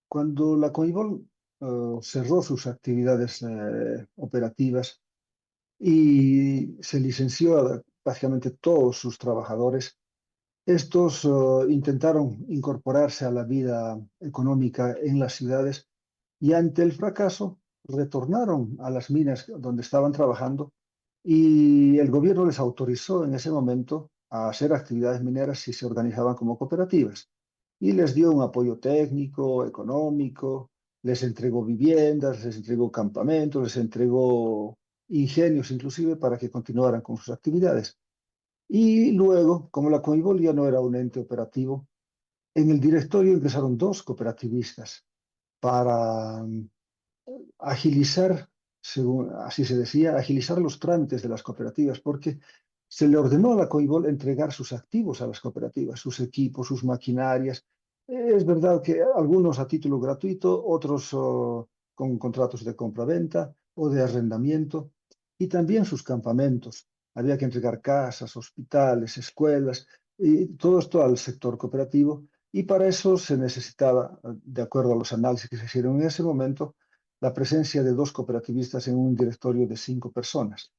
cuando la Comibol cerró sus actividades operativas y se licenció prácticamente todos sus trabajadores. Estos intentaron incorporarse a la vida económica en las ciudades y ante el fracaso retornaron a las minas donde estaban trabajando y el gobierno les autorizó en ese momento a hacer actividades mineras si se organizaban como cooperativas y les dio un apoyo técnico, económico, les entregó viviendas, les entregó campamentos, les entregó ingenios inclusive para que continuaran con sus actividades. Y luego, como la Conmebol ya no era un ente operativo, en el directorio ingresaron dos cooperativistas para agilizar, según así se decía, agilizar los trámites de las cooperativas, porque se le ordenó a la Conmebol entregar sus activos a las cooperativas, sus equipos, sus maquinarias. Es verdad que algunos a título gratuito, otros con contratos de compra-venta o de arrendamiento, y también sus campamentos. Había que entregar casas, hospitales, escuelas, y todo esto al sector cooperativo, y para eso se necesitaba, de acuerdo a los análisis que se hicieron en ese momento, la presencia de dos cooperativistas en un directorio de 5 personas.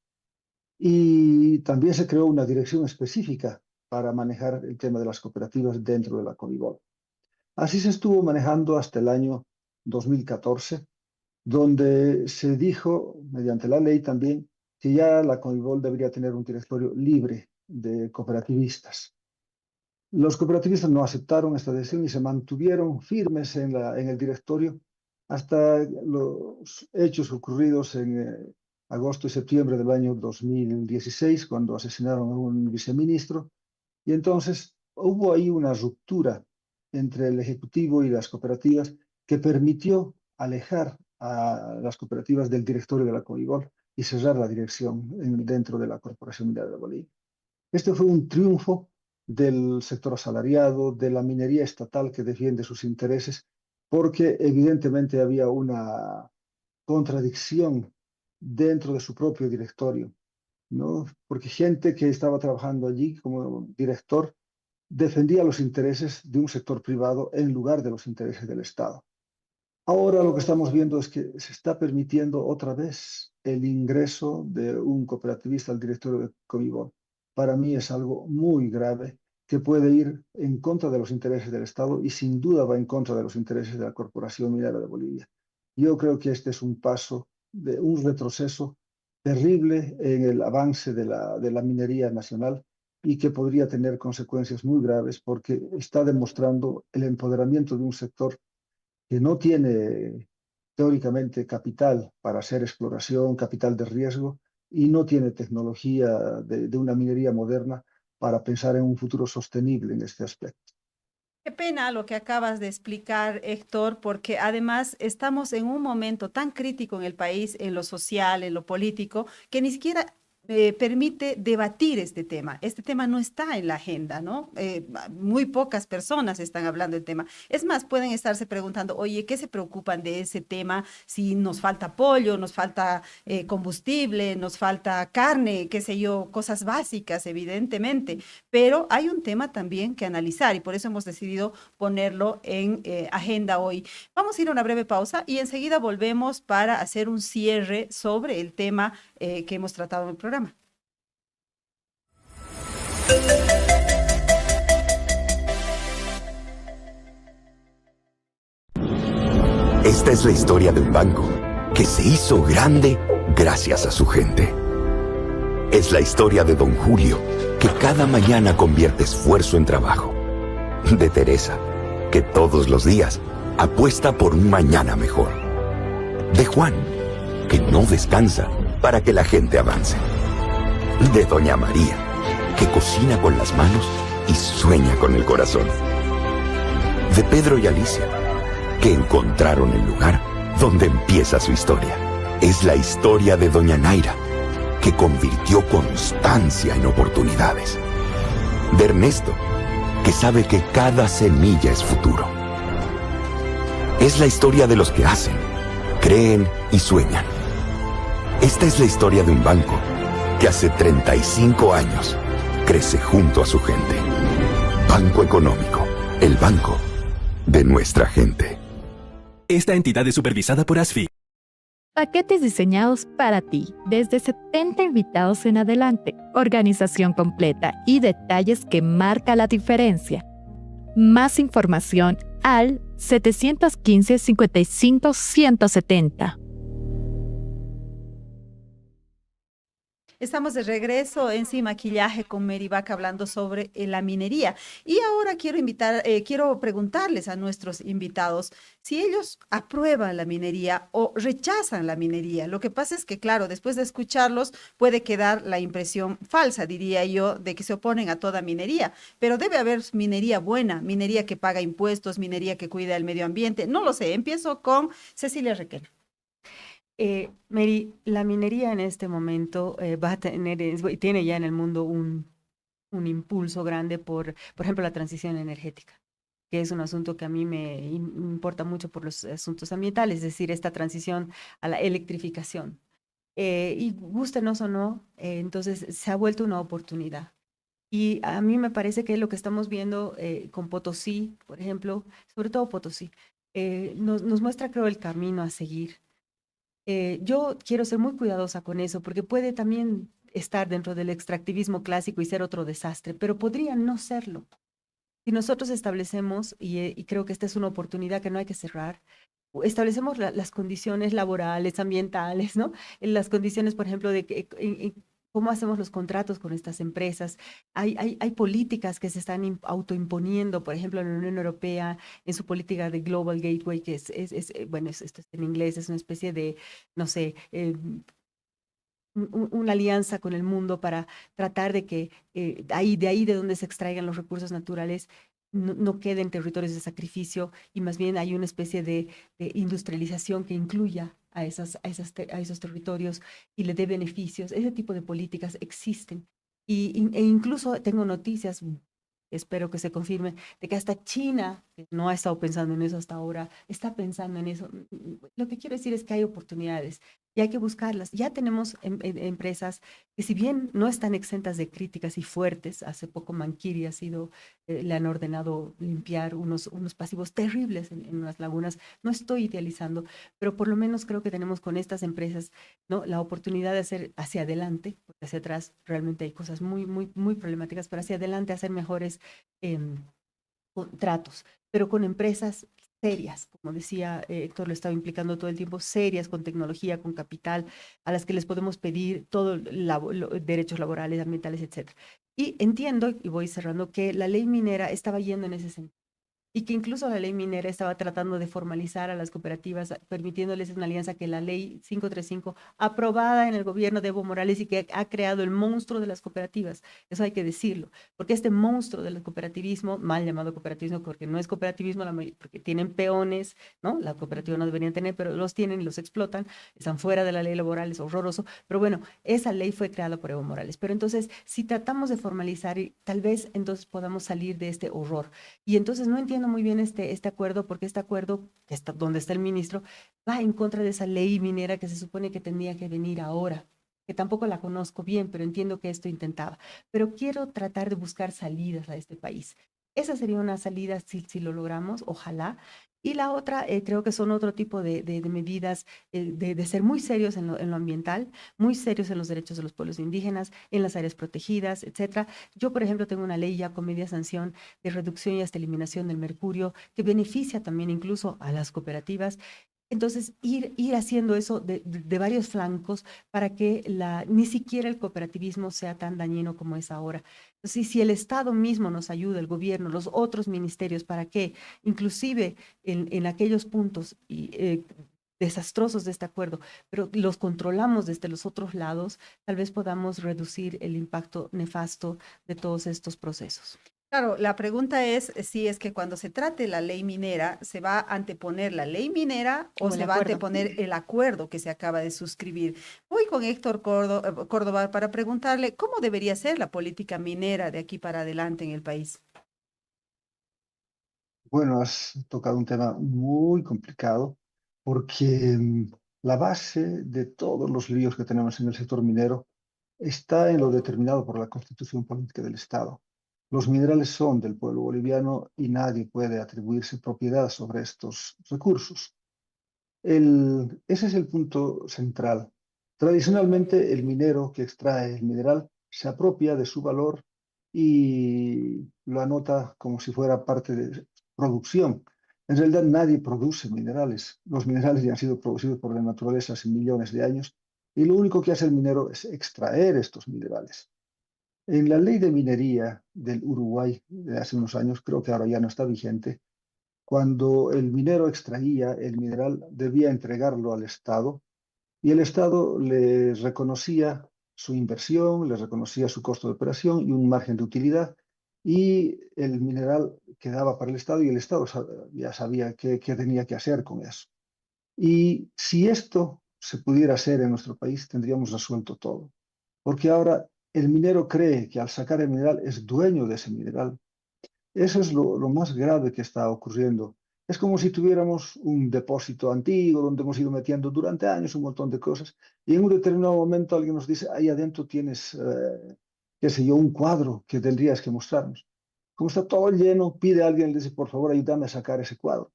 Y también se creó una dirección específica para manejar el tema de las cooperativas dentro de la Conmebol. Así se estuvo manejando hasta el año 2014, donde se dijo, mediante la ley también, que ya la Conmebol debería tener un directorio libre de cooperativistas. Los cooperativistas no aceptaron esta decisión y se mantuvieron firmes en el directorio hasta los hechos ocurridos en agosto y septiembre del año 2016, cuando asesinaron a un viceministro. Y entonces hubo ahí una ruptura entre el Ejecutivo y las cooperativas que permitió alejar a las cooperativas del directorio de la Conmebol y cerrar la dirección dentro de la Corporación Minera de Bolivia. Este fue un triunfo del sector asalariado, de la minería estatal que defiende sus intereses, porque evidentemente había una contradicción dentro de su propio directorio, ¿no? Porque gente que estaba trabajando allí como director defendía los intereses de un sector privado en lugar de los intereses del Estado. Ahora lo que estamos viendo es que se está permitiendo otra vez el ingreso de un cooperativista al directorio de Conmebol. Para mí es algo muy grave que puede ir en contra de los intereses del Estado y sin duda va en contra de los intereses de la Corporación Minera de Bolivia. Yo creo que este es un paso, de un retroceso terrible en el avance de la minería nacional y que podría tener consecuencias muy graves porque está demostrando el empoderamiento de un sector que no tiene teóricamente capital para hacer exploración, capital de riesgo, y no tiene tecnología de una minería moderna para pensar en un futuro sostenible en este aspecto. Qué pena lo que acabas de explicar, Héctor, porque además estamos en un momento tan crítico en el país, en lo social, en lo político, que ni siquiera permite debatir este tema. Este tema no está en la agenda, ¿no? Muy pocas personas están hablando del tema. Es más, pueden estarse preguntando, oye, ¿qué se preocupan de ese tema? Si nos falta pollo, nos falta combustible, nos falta carne, qué sé yo, cosas básicas, evidentemente. Pero hay un tema también que analizar y por eso hemos decidido ponerlo en agenda hoy. Vamos a ir a una breve pausa y enseguida volvemos para hacer un cierre sobre el tema que hemos tratado en el programa. Esta es la historia de un banco que se hizo grande gracias a su gente. Es la historia de Don Julio, que cada mañana convierte esfuerzo en trabajo. De Teresa, que todos los días apuesta por un mañana mejor. De Juan, que no descansa para que la gente avance. De Doña María, que cocina con las manos y sueña con el corazón. De Pedro y Alicia, que encontraron el lugar donde empieza su historia. Es la historia de Doña Naira, que convirtió constancia en oportunidades. De Ernesto, que sabe que cada semilla es futuro. Es la historia de los que hacen, creen y sueñan. Esta es la historia de un banco que hace 35 años crece junto a su gente. Banco Económico, el banco de nuestra gente. Esta entidad es supervisada por ASFI. Paquetes diseñados para ti, desde 70 invitados en adelante, organización completa y detalles que marca la diferencia. Más información al 715 55 170. Estamos de regreso en Sí Maquillaje con Mary Vaca hablando sobre la minería. Y ahora quiero preguntarles a nuestros invitados si ellos aprueban la minería o rechazan la minería. Lo que pasa es que, claro, después de escucharlos puede quedar la impresión falsa, diría yo, de que se oponen a toda minería. Pero debe haber minería buena, minería que paga impuestos, minería que cuida el medio ambiente. No lo sé. Empiezo con Cecilia Requena. Mary, la minería en este momento va a tener, y tiene ya en el mundo un impulso grande por ejemplo, la transición energética, que es un asunto que a mí me importa mucho por los asuntos ambientales, es decir, esta transición a la electrificación. Y gústenos o no, entonces se ha vuelto una oportunidad. Y a mí me parece que lo que estamos viendo con Potosí, por ejemplo, sobre todo Potosí, nos muestra, creo, el camino a seguir. Yo quiero ser muy cuidadosa con eso porque puede también estar dentro del extractivismo clásico y ser otro desastre, pero podría no serlo. Si nosotros establecemos, y creo que esta es una oportunidad que no hay que cerrar, establecemos las condiciones laborales, ambientales, ¿no? Las condiciones, por ejemplo, de cómo hacemos los contratos con estas empresas. Hay políticas que se están autoimponiendo, por ejemplo, en la Unión Europea, en su política de Global Gateway, que bueno, esto es en inglés, es una especie de, no sé, una alianza con el mundo para tratar de que de ahí de donde se extraigan los recursos naturales no queden territorios de sacrificio y más bien hay una especie de industrialización que incluya a esos territorios y le dé beneficios. Ese tipo de políticas existen. E incluso tengo noticias, espero que se confirme, de que hasta China, que no ha estado pensando en eso hasta ahora, está pensando en eso. Lo que quiero decir es que hay oportunidades y hay que buscarlas. Ya tenemos empresas que si bien no están exentas de críticas y fuertes, hace poco Manquiri le han ordenado limpiar unos pasivos terribles en unas lagunas, no estoy idealizando, pero por lo menos creo que tenemos con estas empresas, ¿no?, la oportunidad de hacer hacia adelante, porque hacia atrás realmente hay cosas muy, muy, muy problemáticas, pero hacia adelante hacer mejores contratos, pero con empresas serias, como decía Héctor, lo estaba implicando todo el tiempo, serias, con tecnología, con capital, a las que les podemos pedir todos derechos laborales, ambientales, etcétera. Y entiendo, y voy cerrando, que la ley minera estaba yendo en ese sentido y que incluso la ley minera estaba tratando de formalizar a las cooperativas, permitiéndoles una alianza que la ley 535, aprobada en el gobierno de Evo Morales y que ha creado el monstruo de las cooperativas, eso hay que decirlo, porque este monstruo del cooperativismo, mal llamado cooperativismo, porque no es cooperativismo, porque tienen peones, ¿no? La cooperativa no deberían tener, pero los tienen y los explotan, están fuera de la ley laboral, es horroroso, pero bueno, esa ley fue creada por Evo Morales, pero entonces, si tratamos de formalizar, tal vez entonces podamos salir de este horror, y entonces no entiendo muy bien este acuerdo, porque este acuerdo, que está, donde está el ministro, va en contra de esa ley minera que se supone que tendría que venir ahora, que tampoco la conozco bien, pero entiendo que esto intentaba. Pero quiero tratar de buscar salidas a este país. Esa sería una salida si lo logramos, ojalá. Y la otra, creo que son otro tipo de medidas, de ser muy serios en lo ambiental, muy serios en los derechos de los pueblos indígenas, en las áreas protegidas, etcétera. Yo, por ejemplo, tengo una ley ya con media sanción de reducción y hasta eliminación del mercurio, que beneficia también incluso a las cooperativas. Entonces, ir haciendo eso de varios flancos para que ni siquiera el cooperativismo sea tan dañino como es ahora. Entonces, si el Estado mismo nos ayuda, el gobierno, los otros ministerios, para que inclusive en aquellos puntos desastrosos de este acuerdo, pero los controlamos desde los otros lados, tal vez podamos reducir el impacto nefasto de todos estos procesos. Claro, la pregunta es si es que cuando se trate la ley minera, ¿se va a anteponer la ley minera o se va a anteponer el acuerdo que se acaba de suscribir? Voy con Héctor Córdoba para preguntarle cómo debería ser la política minera de aquí para adelante en el país. Bueno, has tocado un tema muy complicado porque la base de todos los líos que tenemos en el sector minero está en lo determinado por la Constitución Política del Estado. Los minerales son del pueblo boliviano y nadie puede atribuirse propiedad sobre estos recursos. Ese es el punto central. Tradicionalmente, el minero que extrae el mineral se apropia de su valor y lo anota como si fuera parte de producción. En realidad, nadie produce minerales. Los minerales ya han sido producidos por la naturaleza hace millones de años y lo único que hace el minero es extraer estos minerales. En la ley de minería del Uruguay de hace unos años, creo que ahora ya no está vigente, cuando el minero extraía el mineral, debía entregarlo al Estado y el Estado le reconocía su inversión, le reconocía su costo de operación y un margen de utilidad, y el mineral quedaba para el Estado y el Estado ya sabía qué tenía que hacer con eso. Y si esto se pudiera hacer en nuestro país, tendríamos resuelto todo, porque ahora el minero cree que al sacar el mineral es dueño de ese mineral. Eso es lo más grave que está ocurriendo. Es como si tuviéramos un depósito antiguo donde hemos ido metiendo durante años un montón de cosas y en un determinado momento alguien nos dice, ahí adentro tienes, qué sé yo, un cuadro que tendrías que mostrarnos. Como está todo lleno, pide a alguien, le dice, por favor, ayúdame a sacar ese cuadro.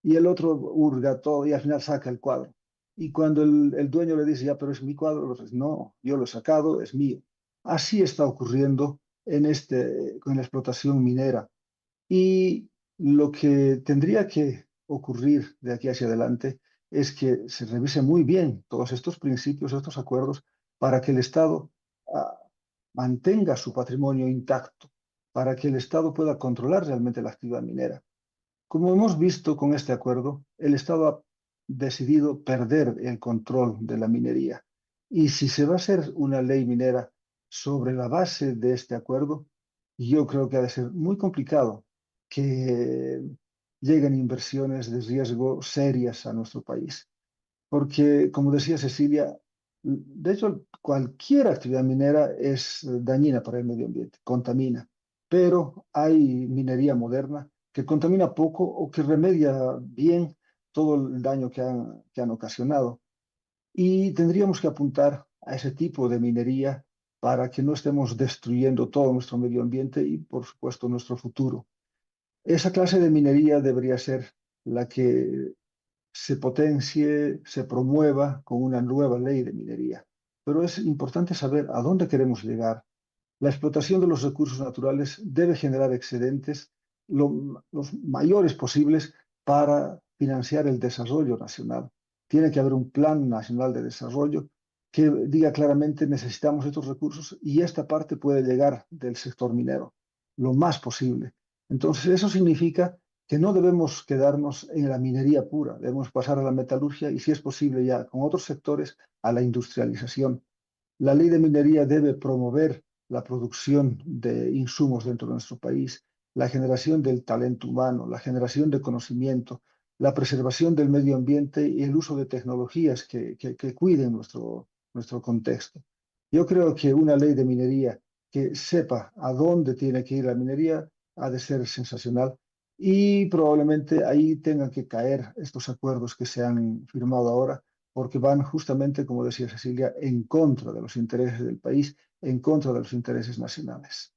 Y el otro hurga todo y al final saca el cuadro. Y cuando el dueño le dice, ya, pero es mi cuadro, le dice, no, yo lo he sacado, es mío. Así está ocurriendo con la explotación minera. Y lo que tendría que ocurrir de aquí hacia adelante es que se revise muy bien todos estos principios, estos acuerdos, para que el Estado ah, mantenga su patrimonio intacto, para que el Estado pueda controlar realmente la actividad minera. Como hemos visto con este acuerdo, el Estado ha decidido perder el control de la minería. Y si se va a hacer una ley minera sobre la base de este acuerdo, yo creo que ha de ser muy complicado que lleguen inversiones de riesgo serias a nuestro país. Porque, como decía Cecilia, de hecho, cualquier actividad minera es dañina para el medio ambiente, contamina, pero hay minería moderna que contamina poco o que remedia bien todo el daño que han ocasionado. Y tendríamos que apuntar a ese tipo de minería para que no estemos destruyendo todo nuestro medio ambiente y, por supuesto, nuestro futuro. Esa clase de minería debería ser la que se potencie, se promueva con una nueva ley de minería. Pero es importante saber a dónde queremos llegar. La explotación de los recursos naturales debe generar excedentes los mayores posibles para financiar el desarrollo nacional. Tiene que haber un plan nacional de desarrollo que diga claramente necesitamos estos recursos y esta parte puede llegar del sector minero, lo más posible. Entonces, eso significa que no debemos quedarnos en la minería pura, debemos pasar a la metalurgia y, si es posible, ya con otros sectores, a la industrialización. La ley de minería debe promover la producción de insumos dentro de nuestro país, la generación del talento humano, la generación de conocimiento, la preservación del medio ambiente y el uso de tecnologías que cuiden nuestro contexto. Yo creo que una ley de minería que sepa a dónde tiene que ir la minería ha de ser sensacional y probablemente ahí tengan que caer estos acuerdos que se han firmado ahora porque van justamente, como decía Cecilia, en contra de los intereses del país, en contra de los intereses nacionales.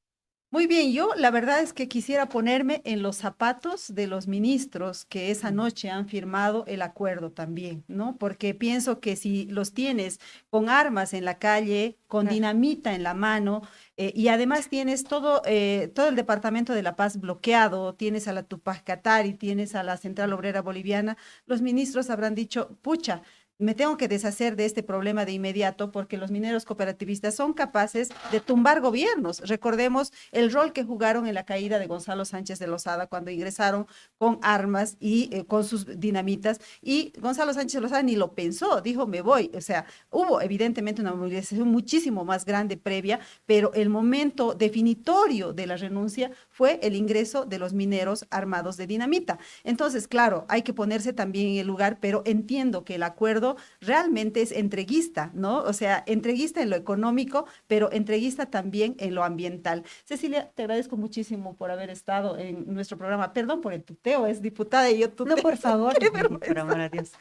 Muy bien, yo la verdad es que quisiera ponerme en los zapatos de los ministros que esa noche han firmado el acuerdo también, ¿no? Porque pienso que si los tienes con armas en la calle, con dinamita en la mano, y además tienes todo el Departamento de la Paz bloqueado, tienes a la Tupac Katari, tienes a la Central Obrera Boliviana, los ministros habrán dicho, pucha, me tengo que deshacer de este problema de inmediato porque los mineros cooperativistas son capaces de tumbar gobiernos. Recordemos el rol que jugaron en la caída de Gonzalo Sánchez de Lozada cuando ingresaron con armas y con sus dinamitas y Gonzalo Sánchez de Lozada ni lo pensó, dijo me voy. O sea, hubo evidentemente una movilización muchísimo más grande previa, pero el momento definitorio de la renuncia fue el ingreso de los mineros armados de dinamita. Entonces, claro, hay que ponerse también en el lugar, pero entiendo que el acuerdo realmente es entreguista, ¿no? O sea, entreguista en lo económico, pero entreguista también en lo ambiental. Cecilia, te agradezco muchísimo por haber estado en nuestro programa. Perdón por el tuteo, es diputada y yo tuteo. No, por favor, Qué por vergüenza. amor a Dios.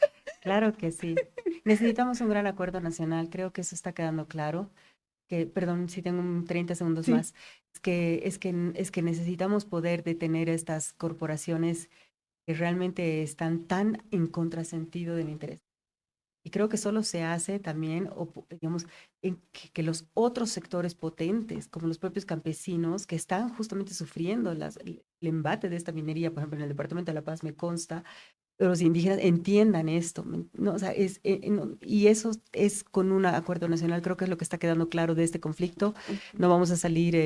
Claro que sí. Necesitamos un gran acuerdo nacional, creo que eso está quedando claro. Perdón, si tengo 30 segundos Sí. más, es que necesitamos poder detener estas corporaciones que realmente están tan en contrasentido del interés. Y creo que solo se hace también, digamos, en que los otros sectores potentes, como los propios campesinos, que están justamente sufriendo el embate de esta minería, por ejemplo, en el Departamento de La Paz me consta, los indígenas entiendan esto, ¿no? O sea, y eso es con un acuerdo nacional, creo que es lo que está quedando claro de este conflicto. No vamos a salir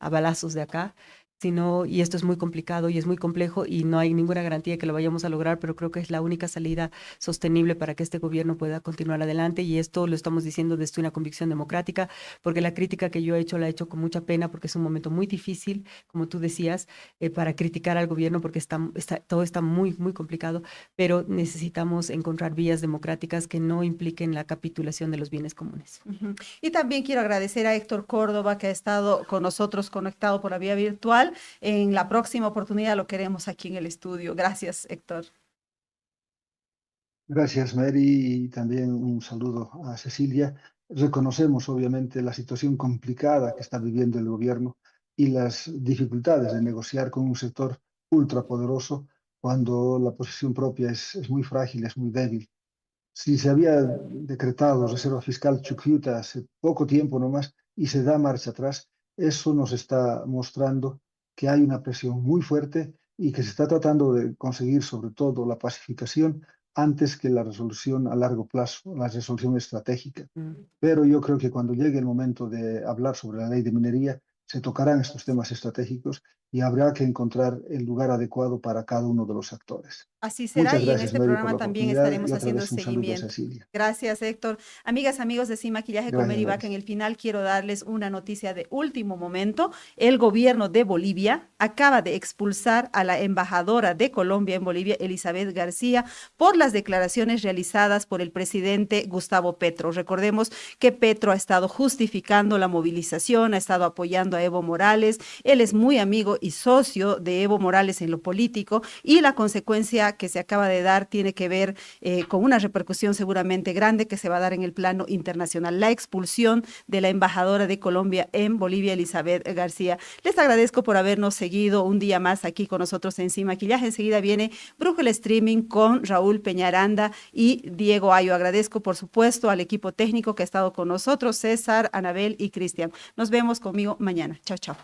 a balazos de acá, sino, y esto es muy complicado y es muy complejo y no hay ninguna garantía de que lo vayamos a lograr, pero creo que es la única salida sostenible para que este gobierno pueda continuar adelante, y esto lo estamos diciendo desde una convicción democrática, porque la crítica que yo he hecho la he hecho con mucha pena, porque es un momento muy difícil, como tú decías, para criticar al gobierno, porque todo está muy, muy complicado, pero necesitamos encontrar vías democráticas que no impliquen la capitulación de los bienes comunes. Y también quiero agradecer a Héctor Córdoba, que ha estado con nosotros conectado por la vía virtual. En la próxima oportunidad lo queremos aquí en el estudio. Gracias, Héctor. Gracias, Mary, y también un saludo a Cecilia. Reconocemos, obviamente, la situación complicada que está viviendo el gobierno y las dificultades de negociar con un sector ultrapoderoso cuando la posición propia es muy frágil, es muy débil. Si se había decretado reserva fiscal Chuquiuta hace poco tiempo nomás y se da marcha atrás, eso nos está mostrando que hay una presión muy fuerte y que se está tratando de conseguir sobre todo la pacificación antes que la resolución a largo plazo, la resolución estratégica. Pero yo creo que cuando llegue el momento de hablar sobre la ley de minería, se tocarán estos temas estratégicos y habrá que encontrar el lugar adecuado para cada uno de los actores. Así será, Muchas y en gracias, este Mary, por programa la también oportunidad y estaremos otra haciendo vez un saludo a seguimiento. Cecilia. Gracias, Héctor. Amigas, amigos de Sin Maquillaje con Gracias, Mary Mary. Vaca, en el final quiero darles una noticia de último momento. El gobierno de Bolivia acaba de expulsar a la embajadora de Colombia en Bolivia, Elizabeth García, por las declaraciones realizadas por el presidente Gustavo Petro. Recordemos que Petro ha estado justificando la movilización, ha estado apoyando a Evo Morales. Él es muy amigo y socio de Evo Morales en lo político, y la consecuencia que se acaba de dar tiene que ver con una repercusión seguramente grande que se va a dar en el plano internacional: la expulsión de la embajadora de Colombia en Bolivia, Elizabeth García. Les agradezco por habernos seguido un día más aquí con nosotros en Sin Maquillaje. Enseguida viene Brújula Streaming con Raúl Peñaranda y Diego Ayo. Agradezco, por supuesto, al equipo técnico que ha estado con nosotros, César, Anabel y Cristian. Nos vemos conmigo mañana. Chao, chao.